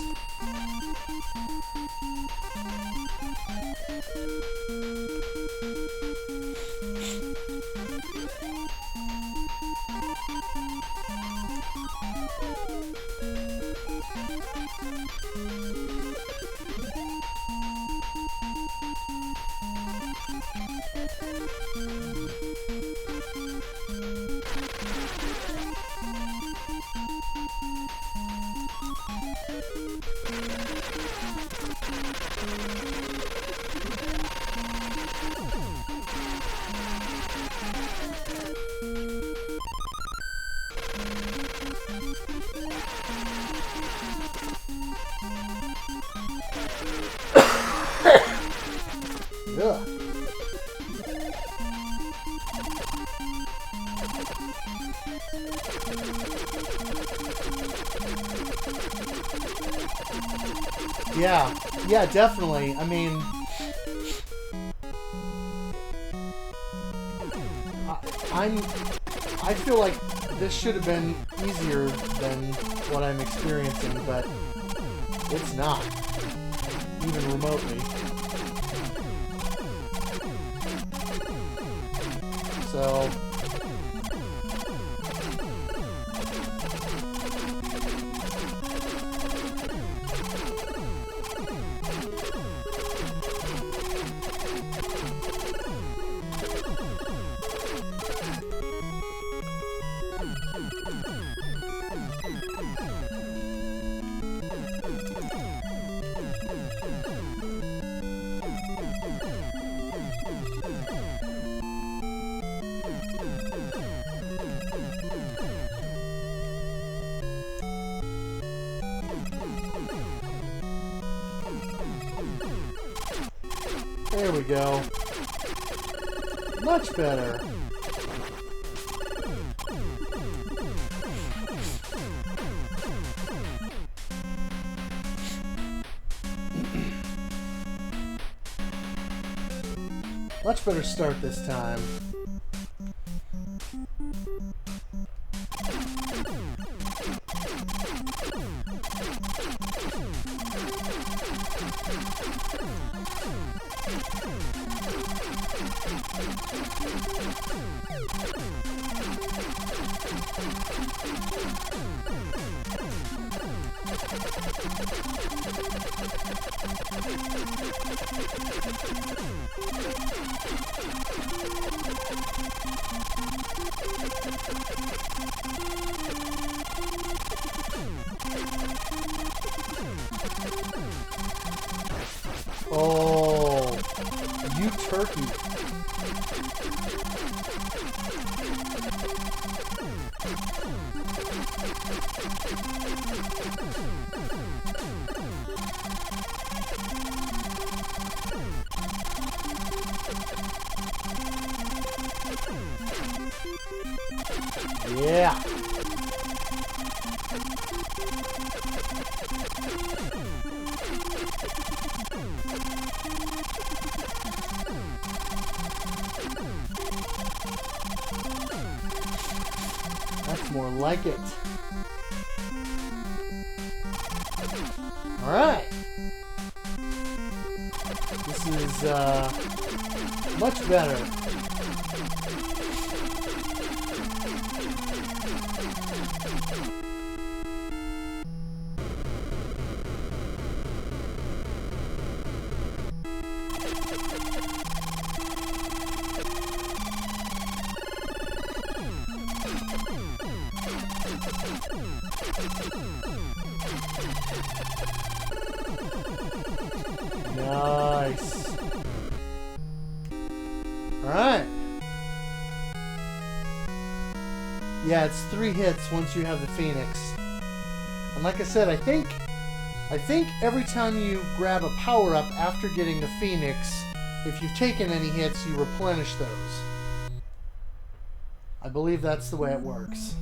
[SPEAKER 2] Ugh. Yeah, definitely. I mean, I feel like this should have been easier than what I'm experiencing, but it's not, even remotely. So, there we go. Much better. Much better start this time. Oh, you turkey. Yeah. That's more like it. All right. This is Much better. Nice. Alright. Yeah, it's 3 hits once you have the Phoenix. And like I said, I think every time you grab a power-up after getting the Phoenix, if you've taken any hits, you replenish those. I believe that's the way it works.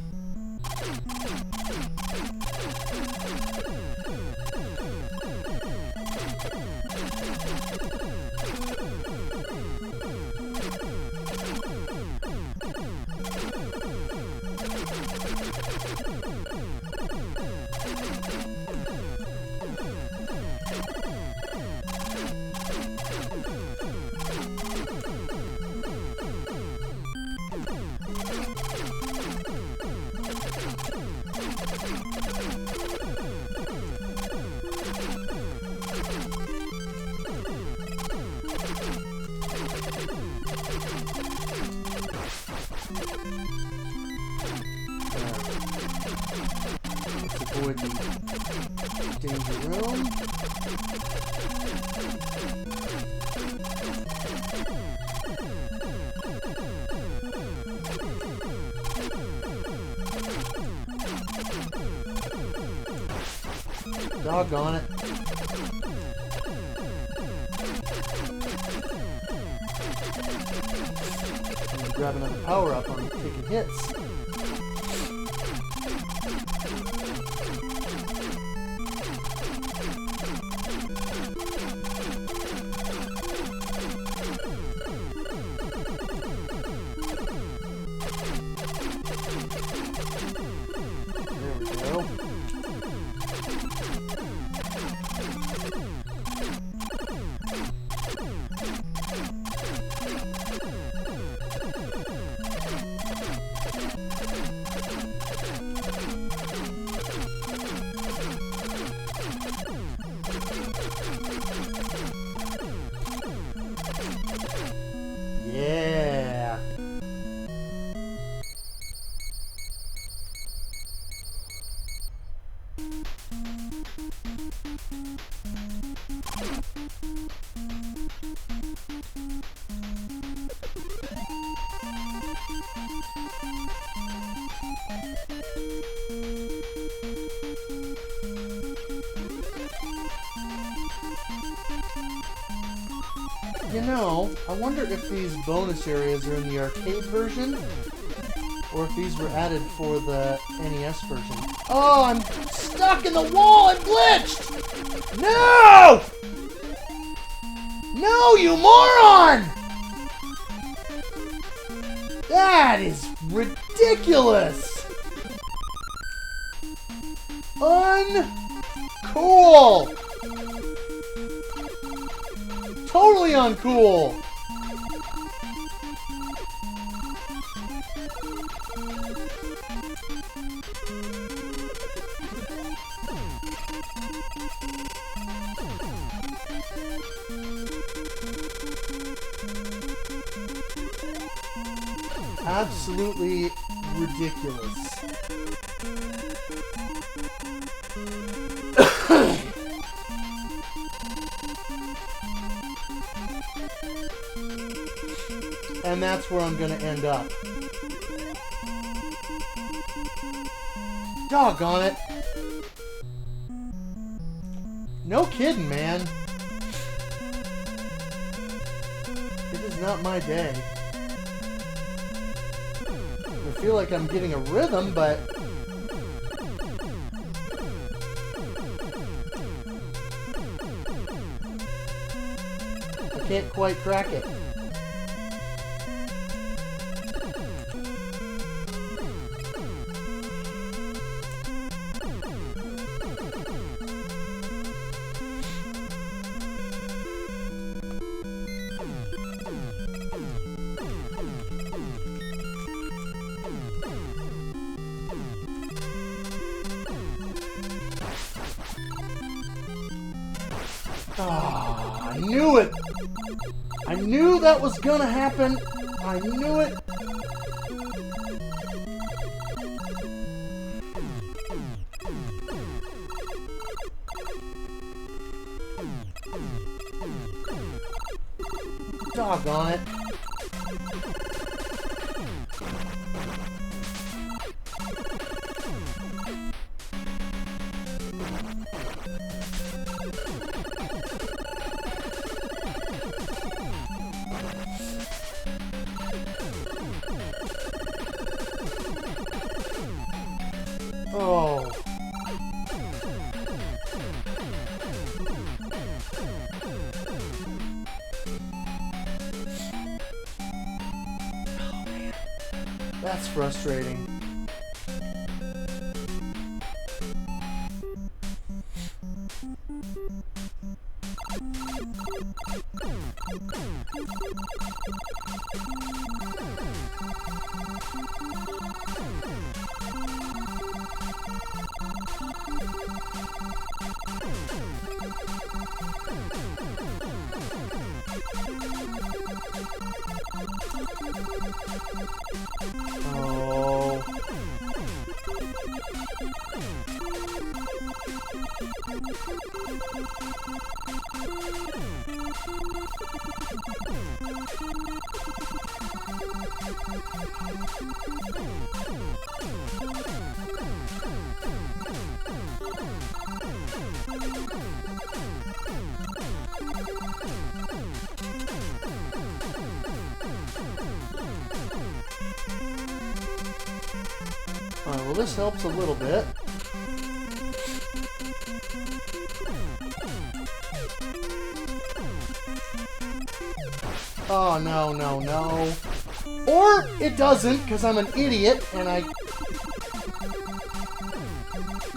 [SPEAKER 2] Avoid the danger room. Doggone it. Need to grab another power up on taking hits. Yeah. You know, I wonder if these bonus areas are in the arcade version, or if these were added for the NES version. Oh, I'm stuck in the wall and glitched! No! No, you moron! That is ridiculous! Uncool! Totally uncool! Absolutely ridiculous. And that's where I'm gonna end up. Doggone it. No kidding, man. It is not my day. I feel like I'm getting a rhythm, but I can't quite crack it. Oh, I knew it! I knew that was gonna happen! I knew it! Doggone it. Oh. That's frustrating. Oh. Alright, well this helps a little bit. Oh, no, no, no. Or it doesn't, because I'm an idiot, and I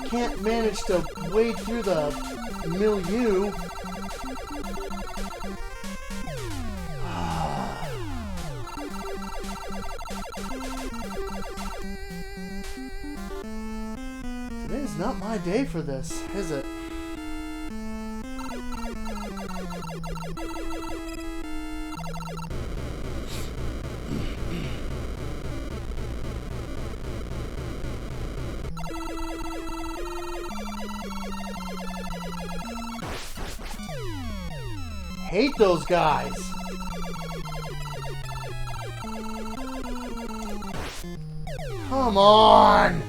[SPEAKER 2] can't manage to wade through the milieu. Today's not my day for this, is it? Hate those guys. Come on.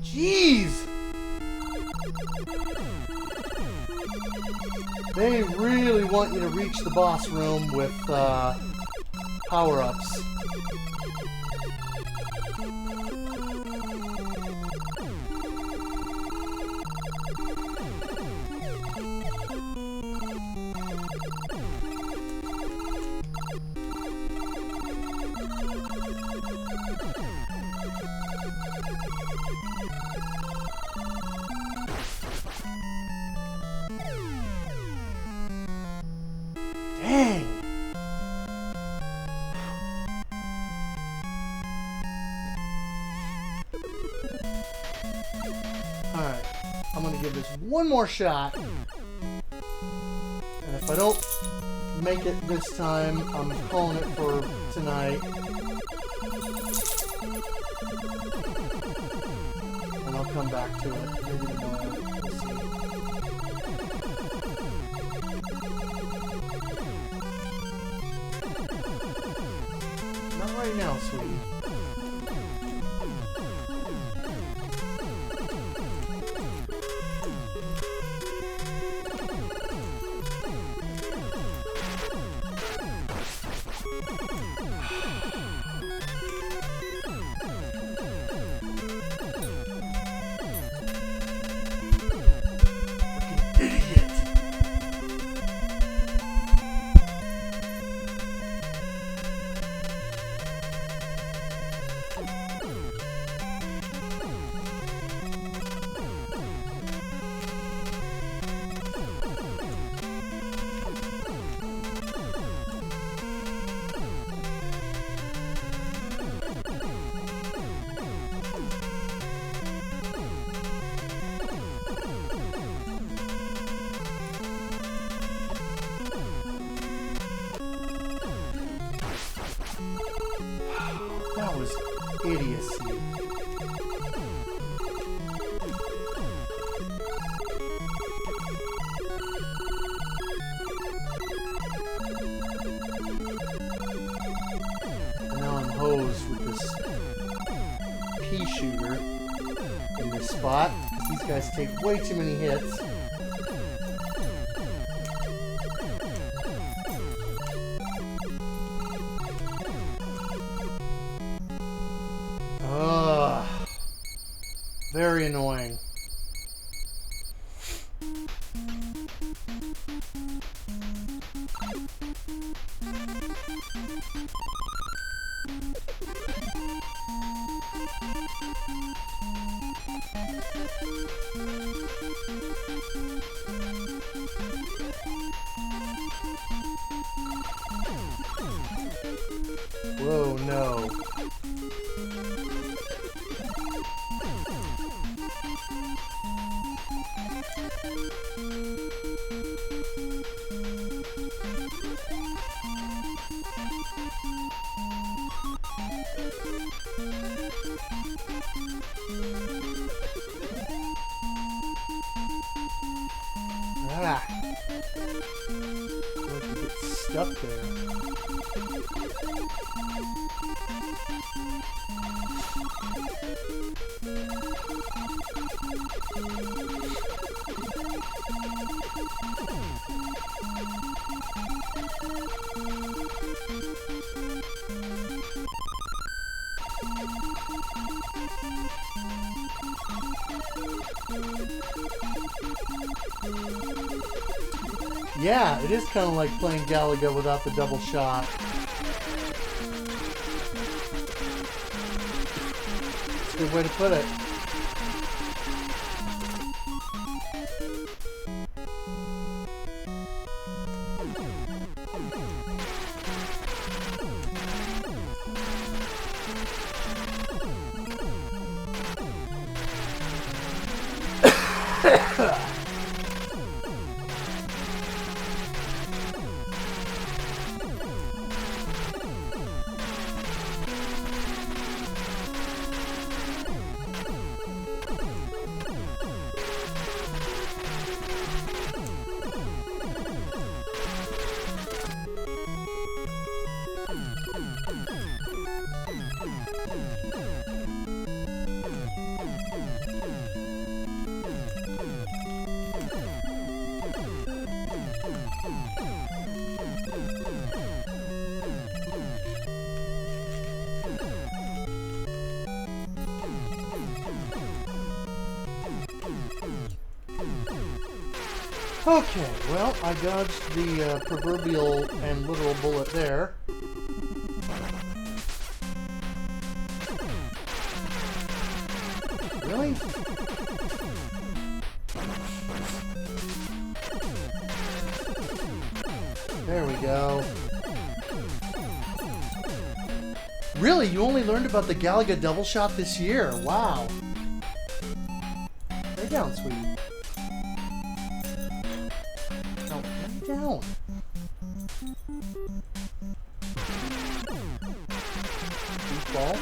[SPEAKER 2] Jeez! They really want you to reach the boss room with power-ups. Dang! Alright, I'm gonna give this one more shot. And if I don't make it this time, I'm calling it for tonight. And I'll come back to it maybe tomorrow. We'll see. Not right now, sweetie. spot. These guys take way too many hits. Ugh. Very annoying. Whoa, no. Ah. Look, you get stuck there. Yeah, it is kind of like playing Galaga without the double shot. It's a good way to put it. Okay, well, I dodged the proverbial and literal bullet there. Really? There we go. Really? You only learned about the Galaga double shot this year? Wow. Lay down, sweetie. No, lay down. Goofball.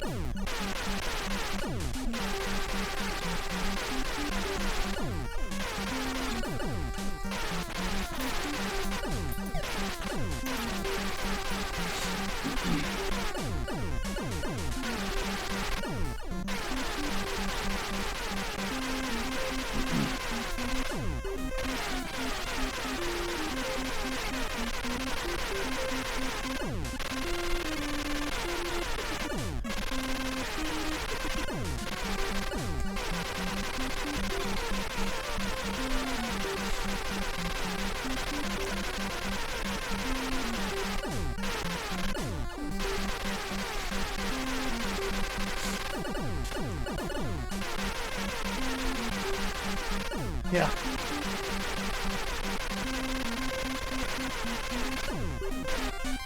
[SPEAKER 2] Yeah.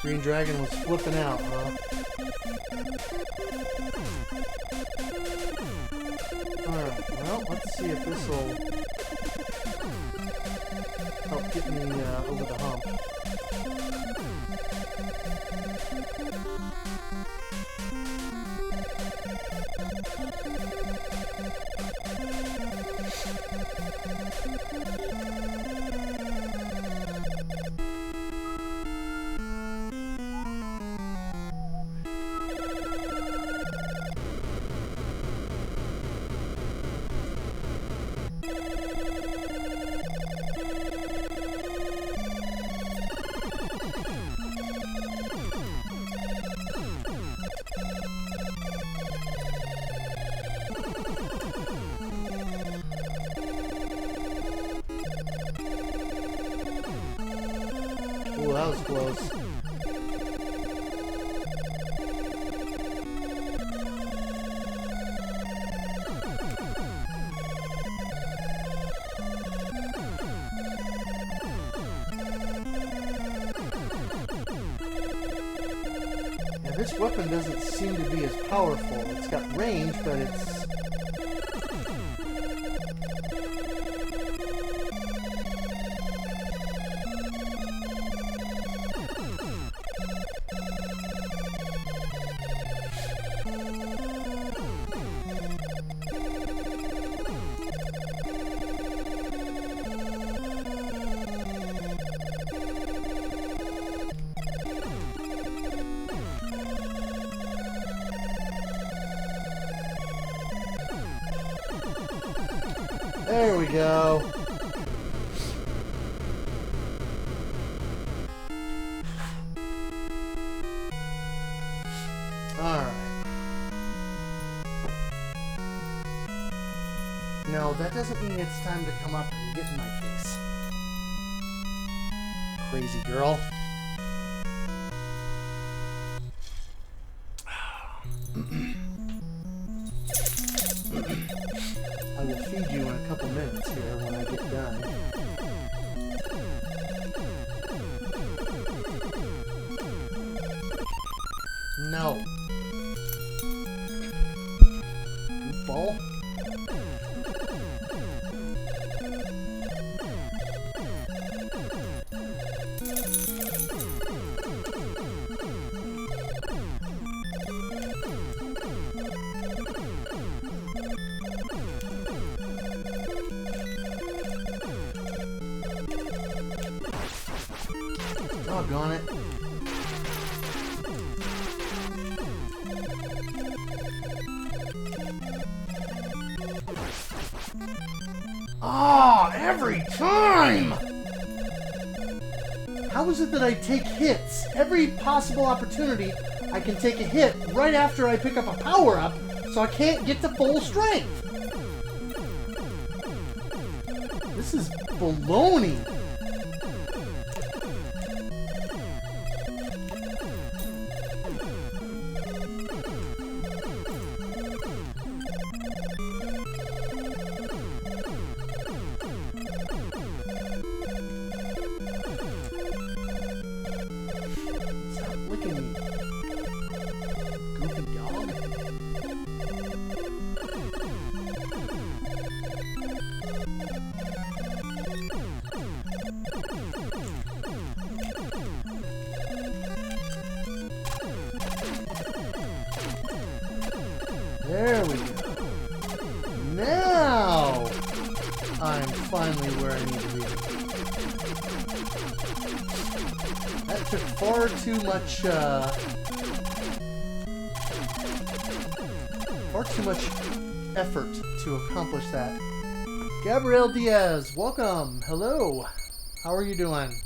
[SPEAKER 2] Green Dragon was flipping out, huh? Alright, well, let's see if this will help get me over the hump. Ooh, that was close. Yeah, this weapon doesn't seem to be as powerful. It's got range, but it's... There we go. Alright. No, that doesn't mean it's time to come up and get in my face. Crazy girl. I will feed you in a couple minutes here when I get done. No. Goofball. Doggone it. Ah, every time! How is it that I take hits? Every possible opportunity, I can take a hit right after I pick up a power-up, so I can't get to full strength. This is baloney. There we go. Now I'm finally where I need to be. That took far too much effort to accomplish that. Gabrielle Diaz, welcome. Hello. How are you doing?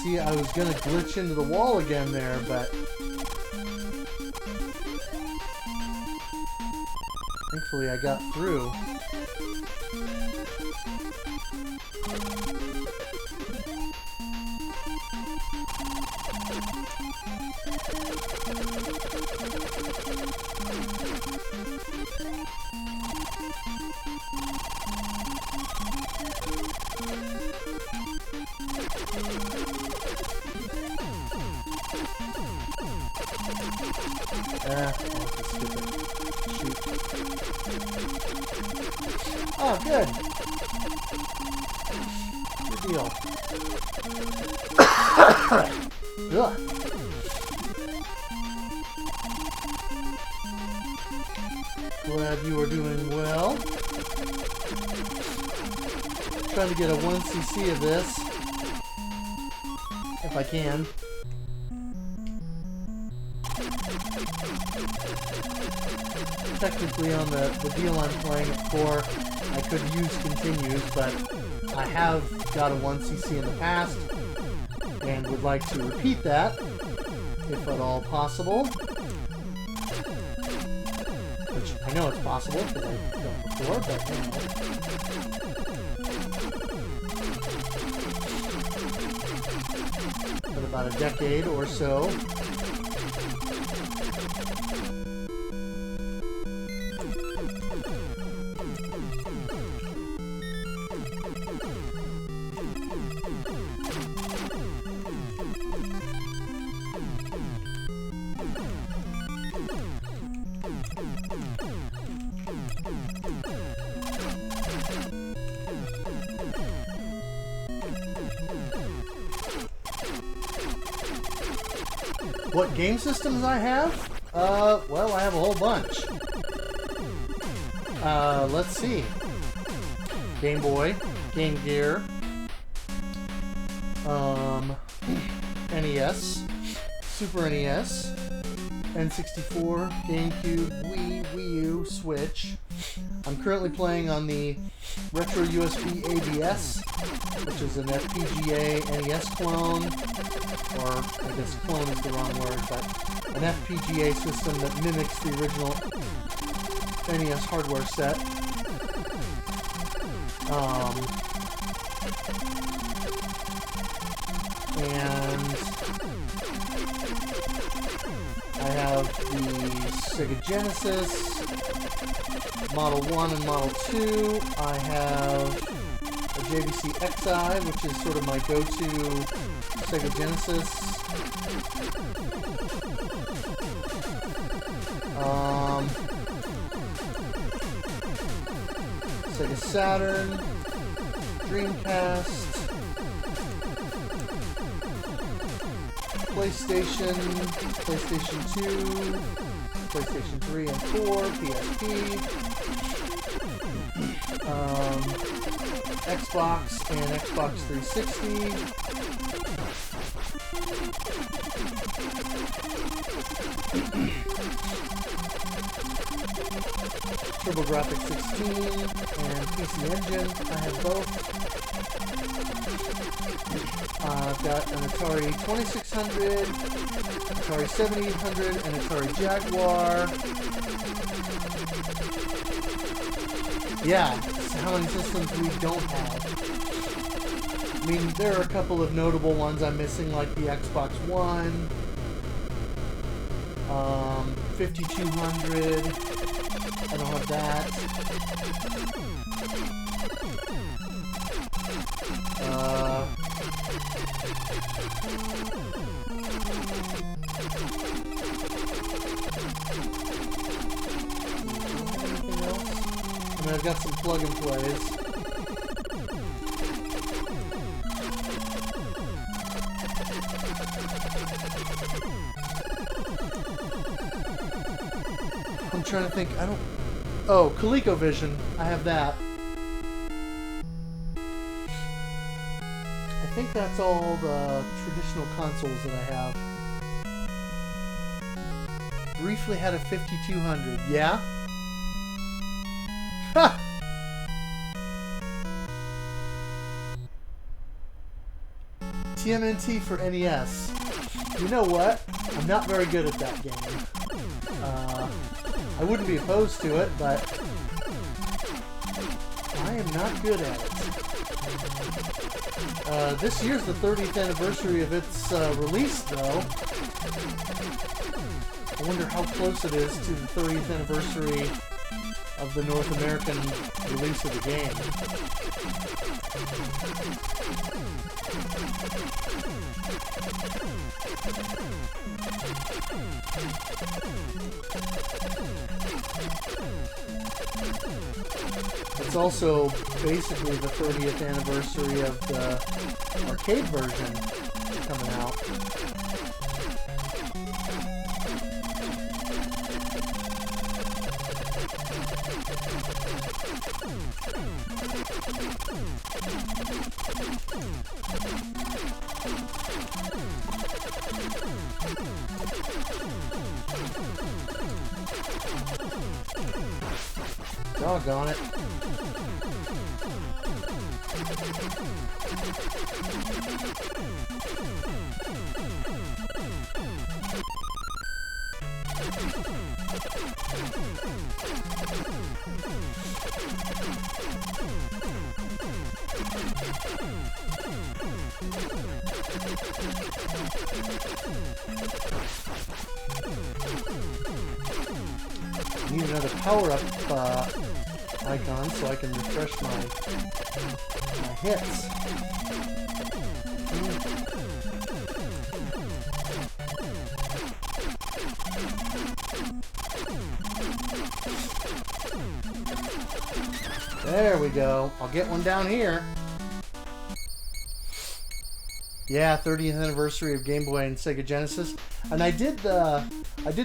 [SPEAKER 2] See, I was gonna glitch into the wall again there, but thankfully I got through. Oh, good. Good deal. Ugh. Glad you are doing well. Trying to get a 1cc of this, if I can. Technically on the deal I'm playing it for, I could use continues, but I have got a 1cc in the past and would like to repeat that, if at all possible. Which I know it's possible because I've done it before, but been about a decade or so. What game systems I have? Well, I have a whole bunch. Let's see. Game Boy, Game Gear, NES, Super NES, N64, GameCube, Wii, Wii U, Switch. I'm currently playing on the Retro USB ABS, which is an FPGA NES clone, or I guess clone is the wrong word, but an FPGA system that mimics the original NES hardware set. And I have the Sega Genesis, Model 1 and Model 2. I have a JVC XI, which is sort of my go-to Sega Genesis. Sega Saturn, Dreamcast, PlayStation, PlayStation 2, PlayStation 3 and 4, PSP, Xbox and Xbox 360. TurboGrafx 16 and PC Engine. I have both. I've got an Atari 2600, Atari 7800, and Atari Jaguar. Yeah, how many systems we don't have. I mean, there are a couple of notable ones I'm missing, like the Xbox One, 5200. I don't have that. Anything else? I mean, I've got some plug and plays. I'm trying to think. I don't. Oh, ColecoVision. I have that. I think that's all the traditional consoles that I have. Briefly had a 5200. Yeah? Ha! TMNT for NES. You know what? I'm not very good at that game. I wouldn't be opposed to it, but I am not good at it. This year's the 30th anniversary of its release, though. I wonder how close it is to the 30th anniversary of the North American release of the game. It's also basically the 30th anniversary of the arcade version coming out. Doggone it. Need another power-up icon so I can refresh my hits. There we go. I'll get one down here. Yeah, 30th anniversary of Game Boy and Sega Genesis. And I did the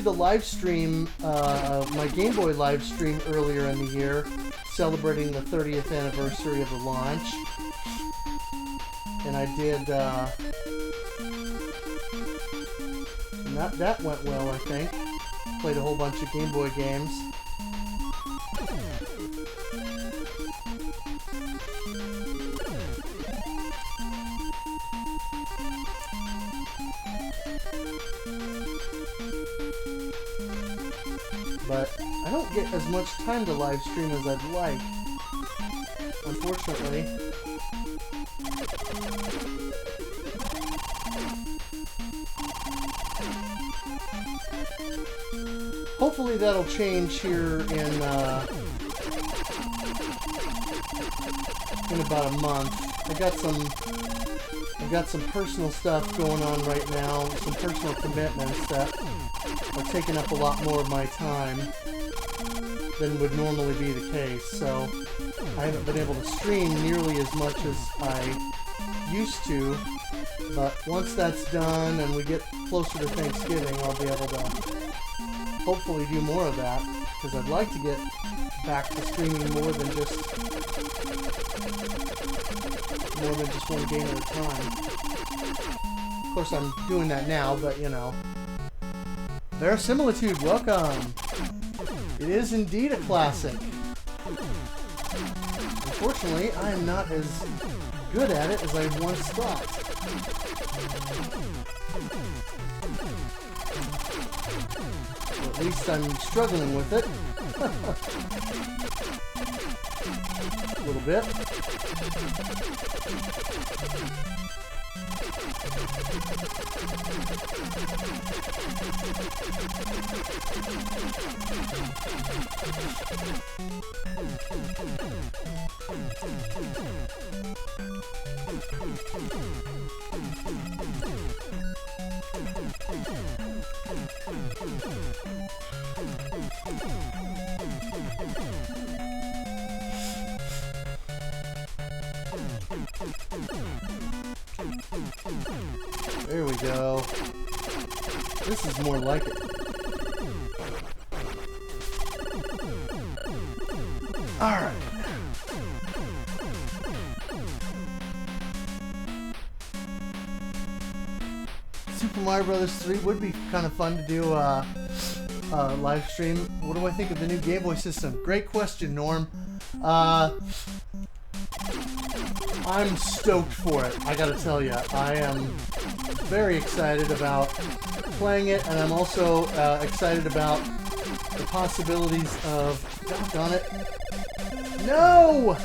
[SPEAKER 2] live stream, my Game Boy live stream earlier in the year, celebrating the 30th anniversary of the launch. And I did, and that went well, I think. Played a whole bunch of Game Boy games. But I don't get as much time to live stream as I'd like, unfortunately. Hopefully that'll change here in about a month. I've got some personal stuff going on right now, some personal commitments that are taking up a lot more of my time than would normally be the case. So I haven't been able to stream nearly as much as I used to. But once that's done and we get closer to Thanksgiving, I'll be able to hopefully do more of that, because I'd like to get back to streaming more than just one game at a time. Of course, I'm doing that now, but you know. Verisimilitude, welcome. It is indeed a classic. Unfortunately, I am not as good at it as I once thought. Or at least I'm struggling with it. A little bit. There we go. This is more like it. Alright. Super Mario Brothers 3 would be kind of fun to do live stream. What do I think of the new Game Boy system? Great question, Norm. I'm stoked for it, I gotta tell you. I am very excited about playing it, and I'm also excited about the possibilities of... Doggone it. No!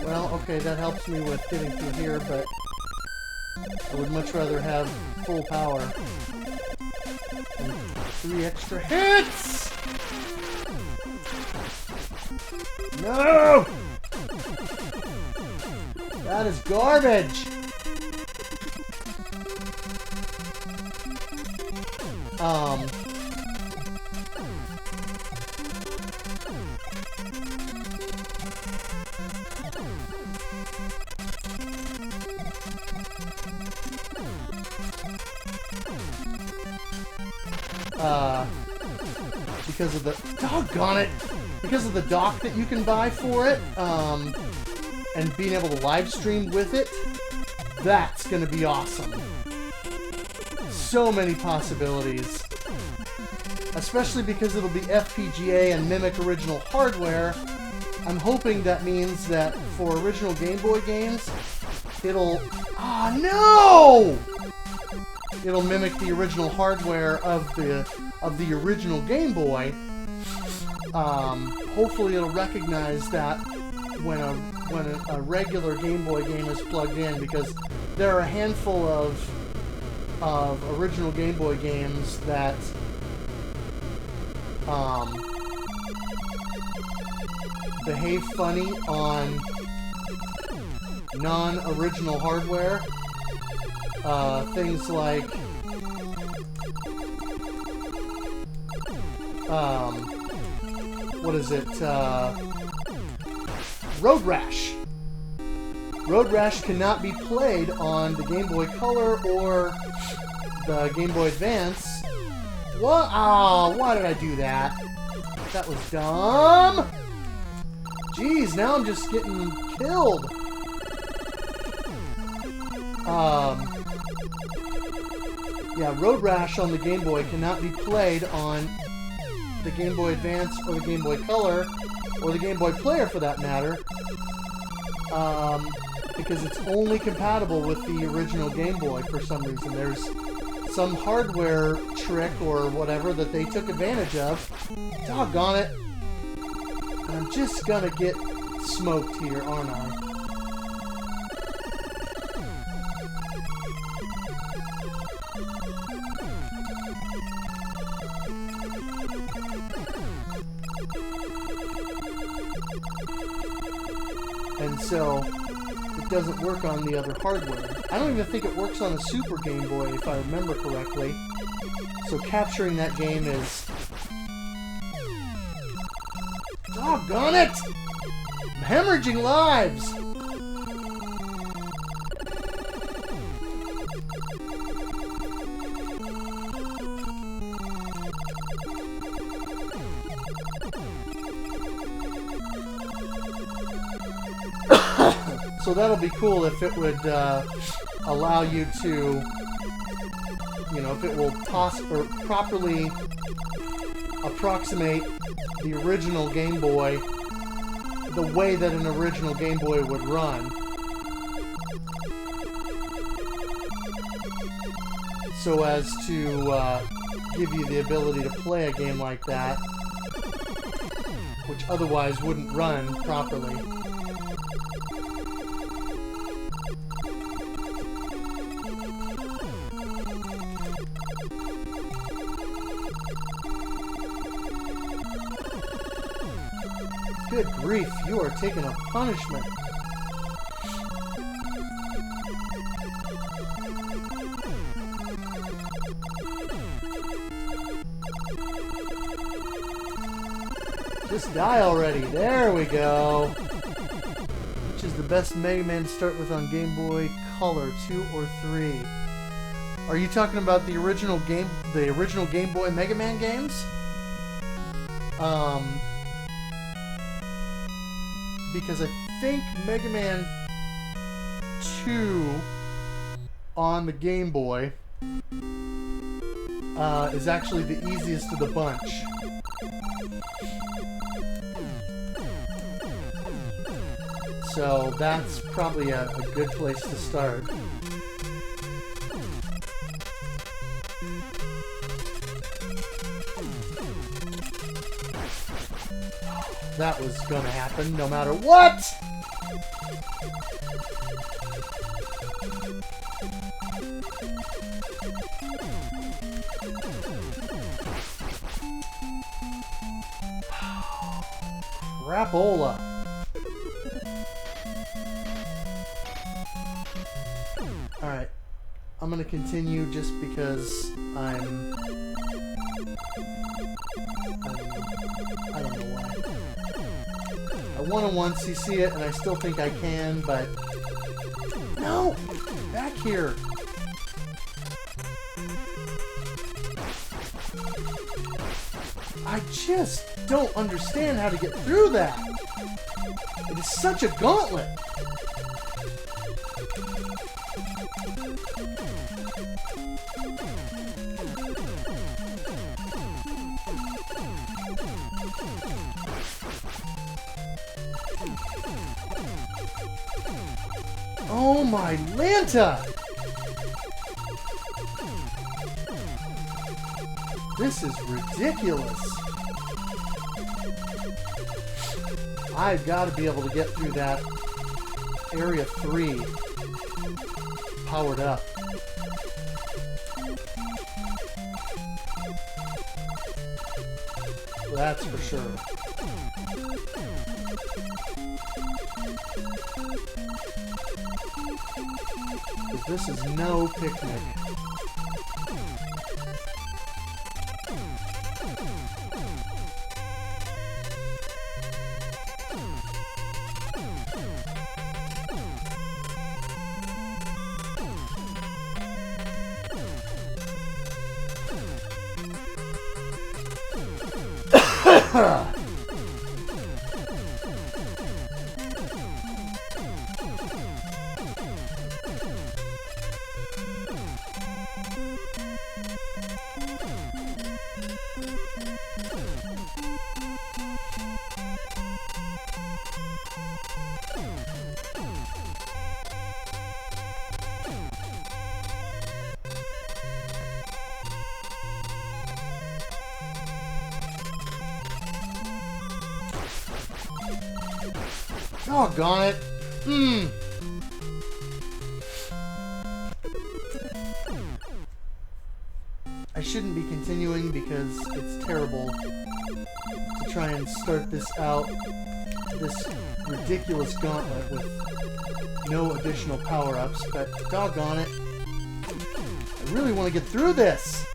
[SPEAKER 2] Well, okay, that helps me with getting through here, but I would much rather have full power. And 3 extra hits! No! That is garbage! Because of the doggone it, because of the dock that you can buy for it, and being able to live stream with it, that's gonna be awesome. So many possibilities, especially because it'll be FPGA and mimic original hardware. I'm hoping that means that for original Game Boy games, it'll no! It'll mimic the original hardware of the original Game Boy. Hopefully it'll recognize that when a regular Game Boy game is plugged in, because there are a handful of original Game Boy games that behave funny on non-original hardware. Things like what is it? Road Rash. Road Rash cannot be played on the Game Boy Color or the Game Boy Advance. What? Oh, why did I do that? That was dumb. Jeez, now I'm just getting killed. Yeah, Road Rash on the Game Boy cannot be played on the Game Boy Advance or the Game Boy Color, or the Game Boy Player for that matter, because it's only compatible with the original Game Boy for some reason. There's some hardware trick or whatever that they took advantage of. Doggone it. And I'm just gonna get smoked here, aren't I? And so, it doesn't work on the other hardware. I don't even think it works on a Super Game Boy, if I remember correctly. So capturing that game is... Doggone it! I'm hemorrhaging lives! So that'll be cool if it would allow you to, you know, if it will toss or properly approximate the original Game Boy the way that an original Game Boy would run. So as to give you the ability to play a game like that, which otherwise wouldn't run properly. Good grief, you are taking a punishment. Just die already. There we go. Which is the best Mega Man to start with on Game Boy Color, 2 or 3? Are you talking about the original Game Boy Mega Man games? Because I think Mega Man 2 on the Game Boy is actually the easiest of the bunch. So that's probably a good place to start. That was gonna happen no matter what! Crapola. Alright. I'm gonna continue just because I don't know why. I want to once CC it, and I still think I can, but... No! Back here! I just don't understand how to get through that! It is such a gauntlet! Oh my Lanta! This is ridiculous. I've got to be able to get through that area 3 powered up. That's for sure. Because this is no picnic. Doggone it. I shouldn't be continuing because it's terrible to try and start this out, this ridiculous gauntlet with no additional power-ups, but doggone it. I really want to get through this.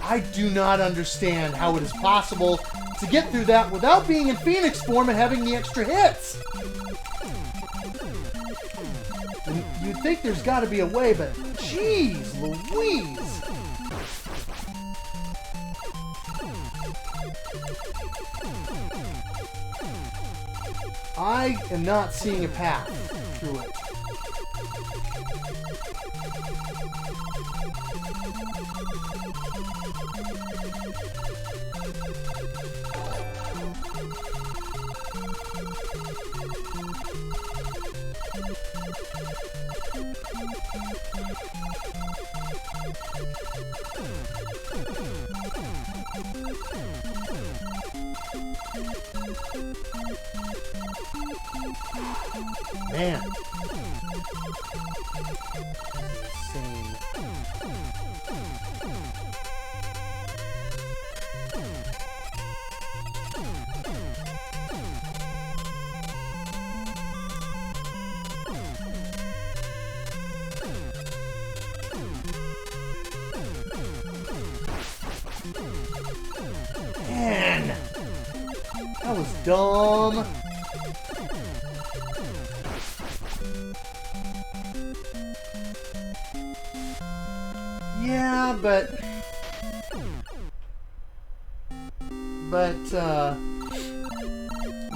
[SPEAKER 2] I do not understand how it is possible to get through that without being in Phoenix form and having the extra hits. And you'd think there's got to be a way, but jeez Louise. I am not seeing a path through it. Man. Insane. Man. That was dumb. Yeah, but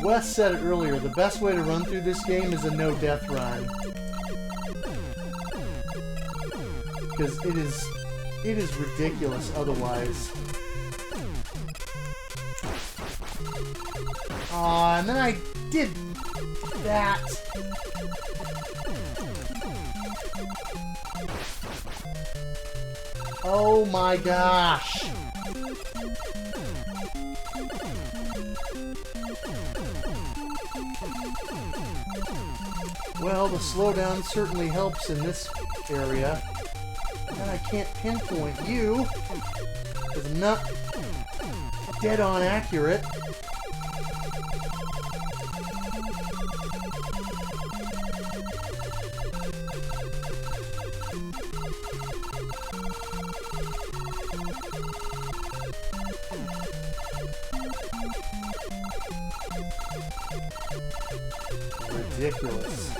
[SPEAKER 2] Wes said it earlier, the best way to run through this game is a no-death run. Because it is ridiculous otherwise. Aw, and then I did that. Oh my gosh. Well, the slowdown certainly helps in this area. And I can't pinpoint you, because I'm not dead on accurate. Ridiculous.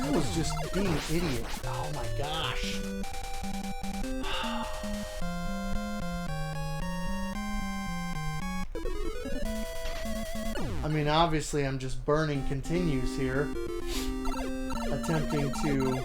[SPEAKER 2] I was just being an idiot. Oh my gosh. I mean, obviously I'm just burning continues here. Attempting to...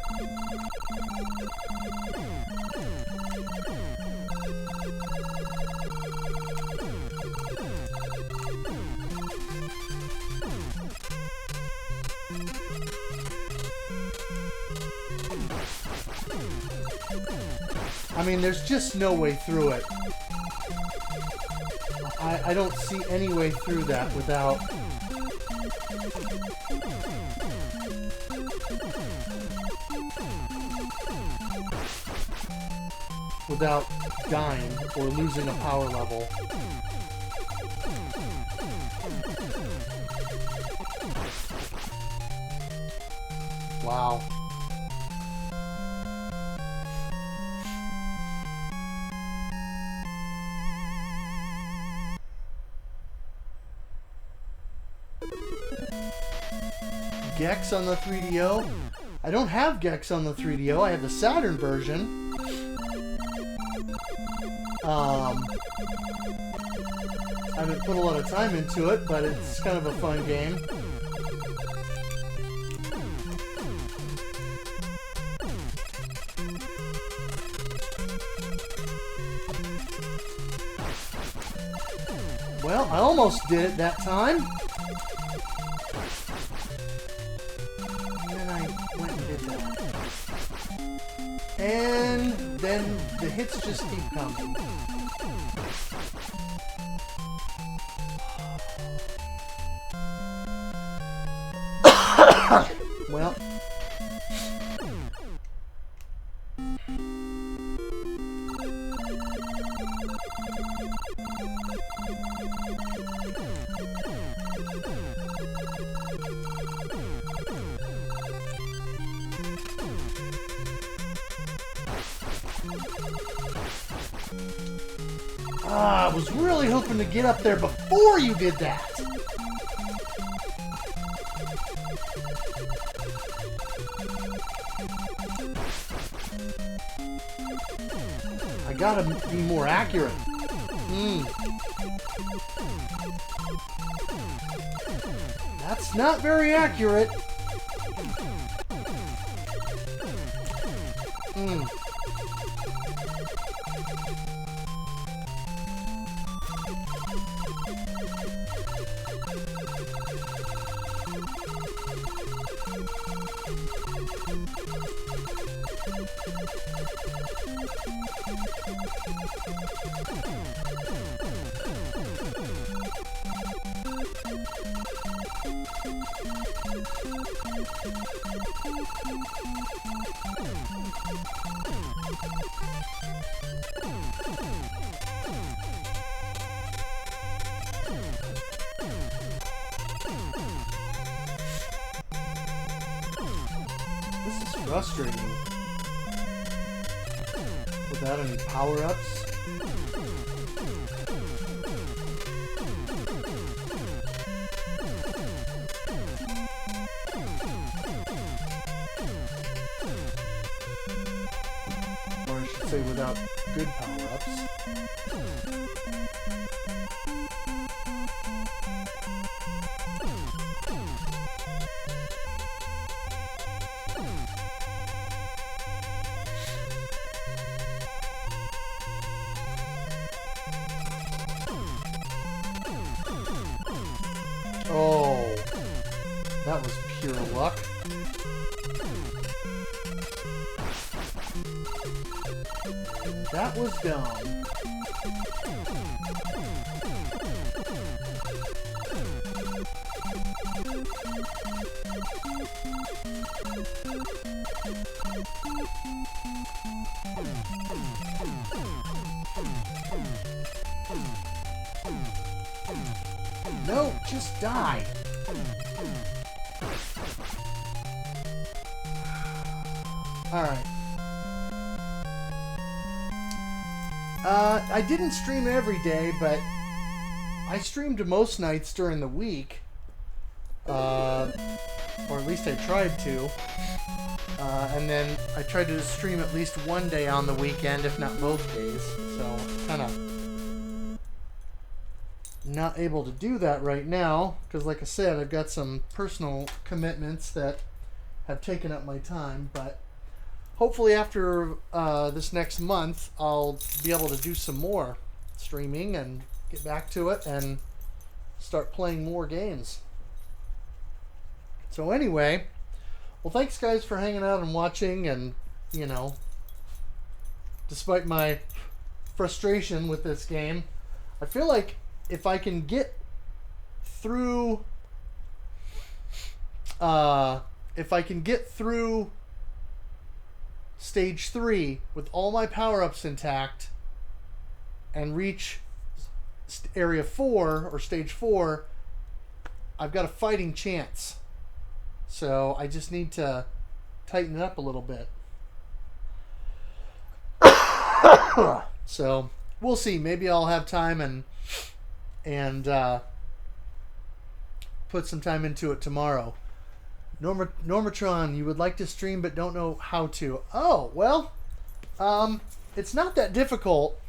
[SPEAKER 2] I mean, there's just no way through it. I don't see any way through that without... without dying or losing a power level. Wow. Gex on the 3DO. I don't have Gex on the 3DO. I have the Saturn version. I haven't put a lot of time into it, but it's kind of a fun game. Well, I almost did it that time. And then the hits just keep coming. Well. I was really hoping to get up there before you did that. I gotta be more accurate. That's not very accurate. This is frustrating. Without any power-ups. Or should say without good power-ups. Oh, that was pure luck. That was dumb. No, just die. Alright. I didn't stream every day, but I streamed most nights during the week. Or at least I tried to. And then I tried to stream at least one day on the weekend, if not both days. So, kind of not able to do that right now, because like I said, I've got some personal commitments that have taken up my time, but hopefully after this next month, I'll be able to do some more streaming and get back to it and start playing more games. So anyway, well, thanks guys for hanging out and watching, and, you know, despite my frustration with this game, I feel like if I can get through stage 3 with all my power-ups intact and reach area 4 or stage 4, I've got a fighting chance. So I just need to tighten it up a little bit. So we'll see. Maybe I'll have time and put some time into it tomorrow. Normatron, you would like to stream but don't know how to. Oh, well, it's not that difficult.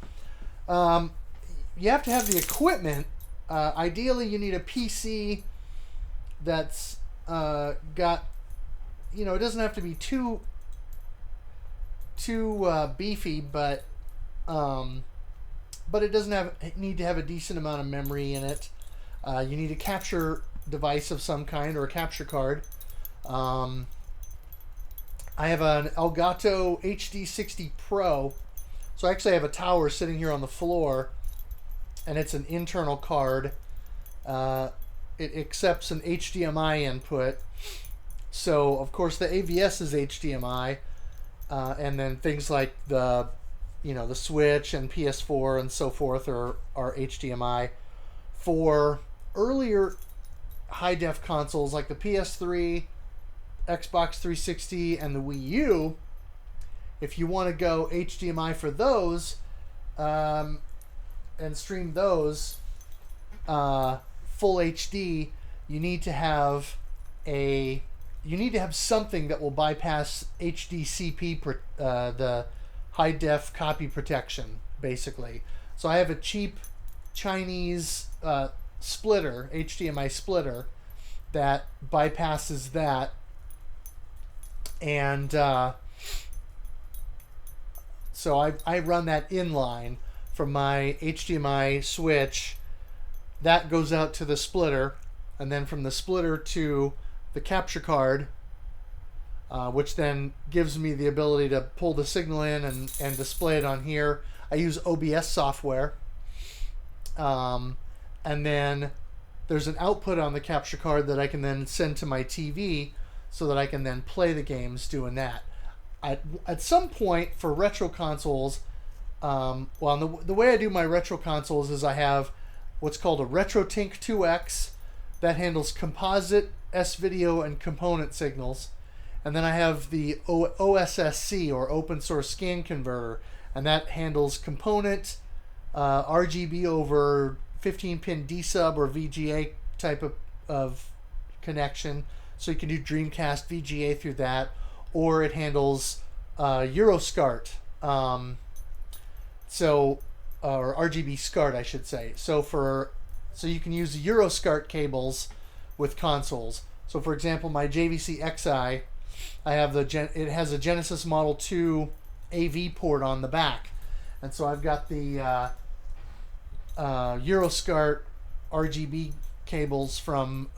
[SPEAKER 2] You have to have the equipment. Ideally, you need a PC that's got, you know, it doesn't have to be too beefy, but it doesn't need to have a decent amount of memory in it. You need a capture device of some kind, or a capture card. I have an Elgato HD60 Pro, so I actually have a tower sitting here on the floor, and it's an internal card. It accepts an HDMI input, so of course the AVS is HDMI, and then things like the Switch and PS4 and so forth are HDMI. For earlier high-def consoles like the PS3, Xbox 360, and the Wii U, if you want to go HDMI for those and stream those full HD, you need to have something that will bypass HDCP, the high def copy protection, basically. So I have a cheap Chinese splitter, HDMI splitter, that bypasses that, and so I run that inline from my HDMI switch. That goes out to the splitter, and then from the splitter to the capture card, which then gives me the ability to pull the signal in and display it on here. I use OBS software. And then there's an output on the capture card that I can then send to my TV so that I can then play the games doing that. At some point for retro consoles, the way I do my retro consoles is I have what's called a RetroTink 2X that handles composite, S-video, and component signals. And then I have the OSSC, or Open Source Scan Converter, and that handles component, RGB over 15-pin D-sub or VGA type of connection. So you can do Dreamcast VGA through that, or it handles Euroscart Or RGB SCART, I should say. So you can use Euro SCART cables with consoles. So for example, my JVC Xi, it has a Genesis Model 2 AV port on the back, and so I've got the Euro SCART RGB cables from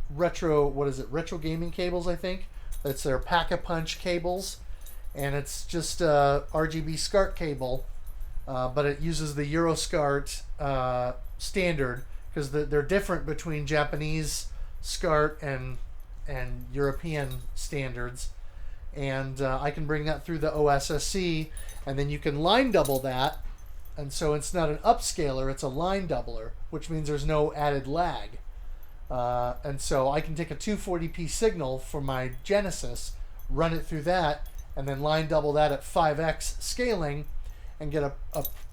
[SPEAKER 2] Retro Gaming Cables, I think. That's their Pack-a-Punch cables, and it's just a RGB SCART cable, but it uses the Euro SCART standard, because they're different between Japanese SCART and European standards. And I can bring that through the OSSC, and then you can line double that. And so it's not an upscaler, it's a line doubler, which means there's no added lag. And so I can take a 240p signal from my Genesis, run it through that, and then line double that at 5x scaling, and get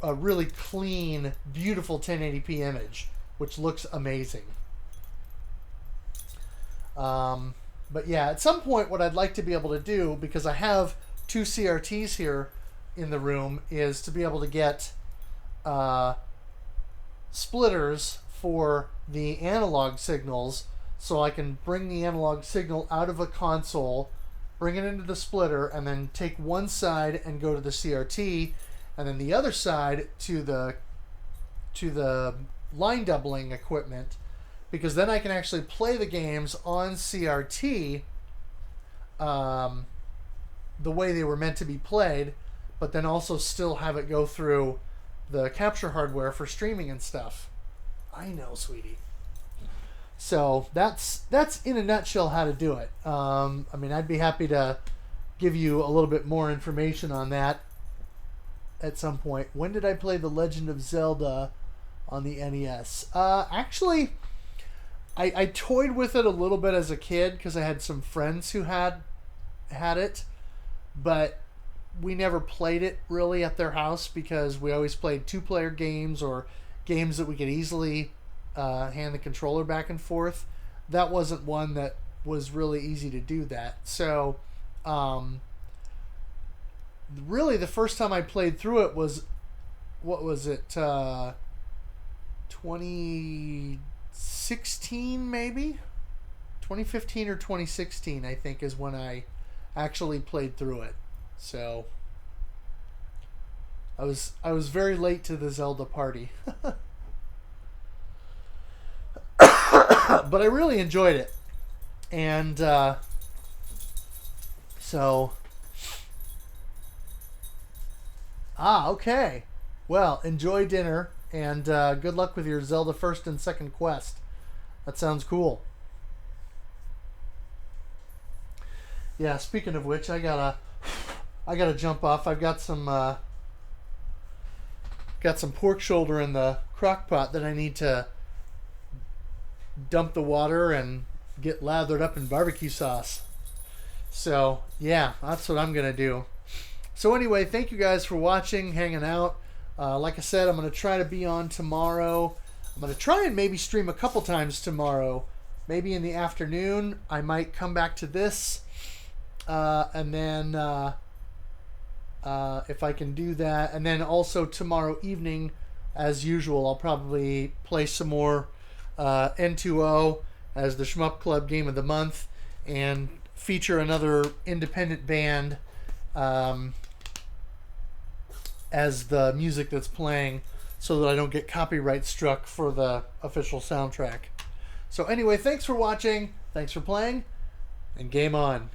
[SPEAKER 2] a really clean, beautiful 1080p image, which looks amazing. But yeah, at some point what I'd like to be able to do, because I have two CRTs here in the room, is to be able to get splitters for the analog signals, so I can bring the analog signal out of a console, bring it into the splitter, and then take one side and go to the CRT, and then the other side to the line doubling equipment, because then I can actually play the games on CRT the way they were meant to be played, but then also still have it go through the capture hardware for streaming and stuff. I know, sweetie. So that's in a nutshell how to do it. I mean, I'd be happy to give you a little bit more information on that at some point. When did I play The Legend of Zelda on the NES? Actually, I toyed with it a little bit as a kid because I had some friends who had it, but we never played it really at their house because we always played two-player games or games that we could easily hand the controller back and forth. That wasn't one that was really easy to do that. So really the first time I played through it was, what was it, 2016 maybe? 2015 or 2016 I think is when I actually played through it. So I was very late to the Zelda party. But I really enjoyed it. And okay. Well, enjoy dinner, and good luck with your Zelda first and second quest. That sounds cool. Yeah, speaking of which, I gotta jump off. I've got some pork shoulder in the crock pot that I need to dump the water and get lathered up in barbecue sauce. So yeah, that's what I'm gonna do. So anyway, thank you guys for watching, hanging out. Like I said, I'm gonna try to be on tomorrow. I'm gonna try and maybe stream a couple times tomorrow. Maybe in the afternoon I might come back to this, and then if I can do that, and then also tomorrow evening, as usual, I'll probably play some more N2O as the Shmup Club Game of the Month, and feature another independent band as the music that's playing, so that I don't get copyright struck for the official soundtrack. So anyway, thanks for watching, thanks for playing, and game on.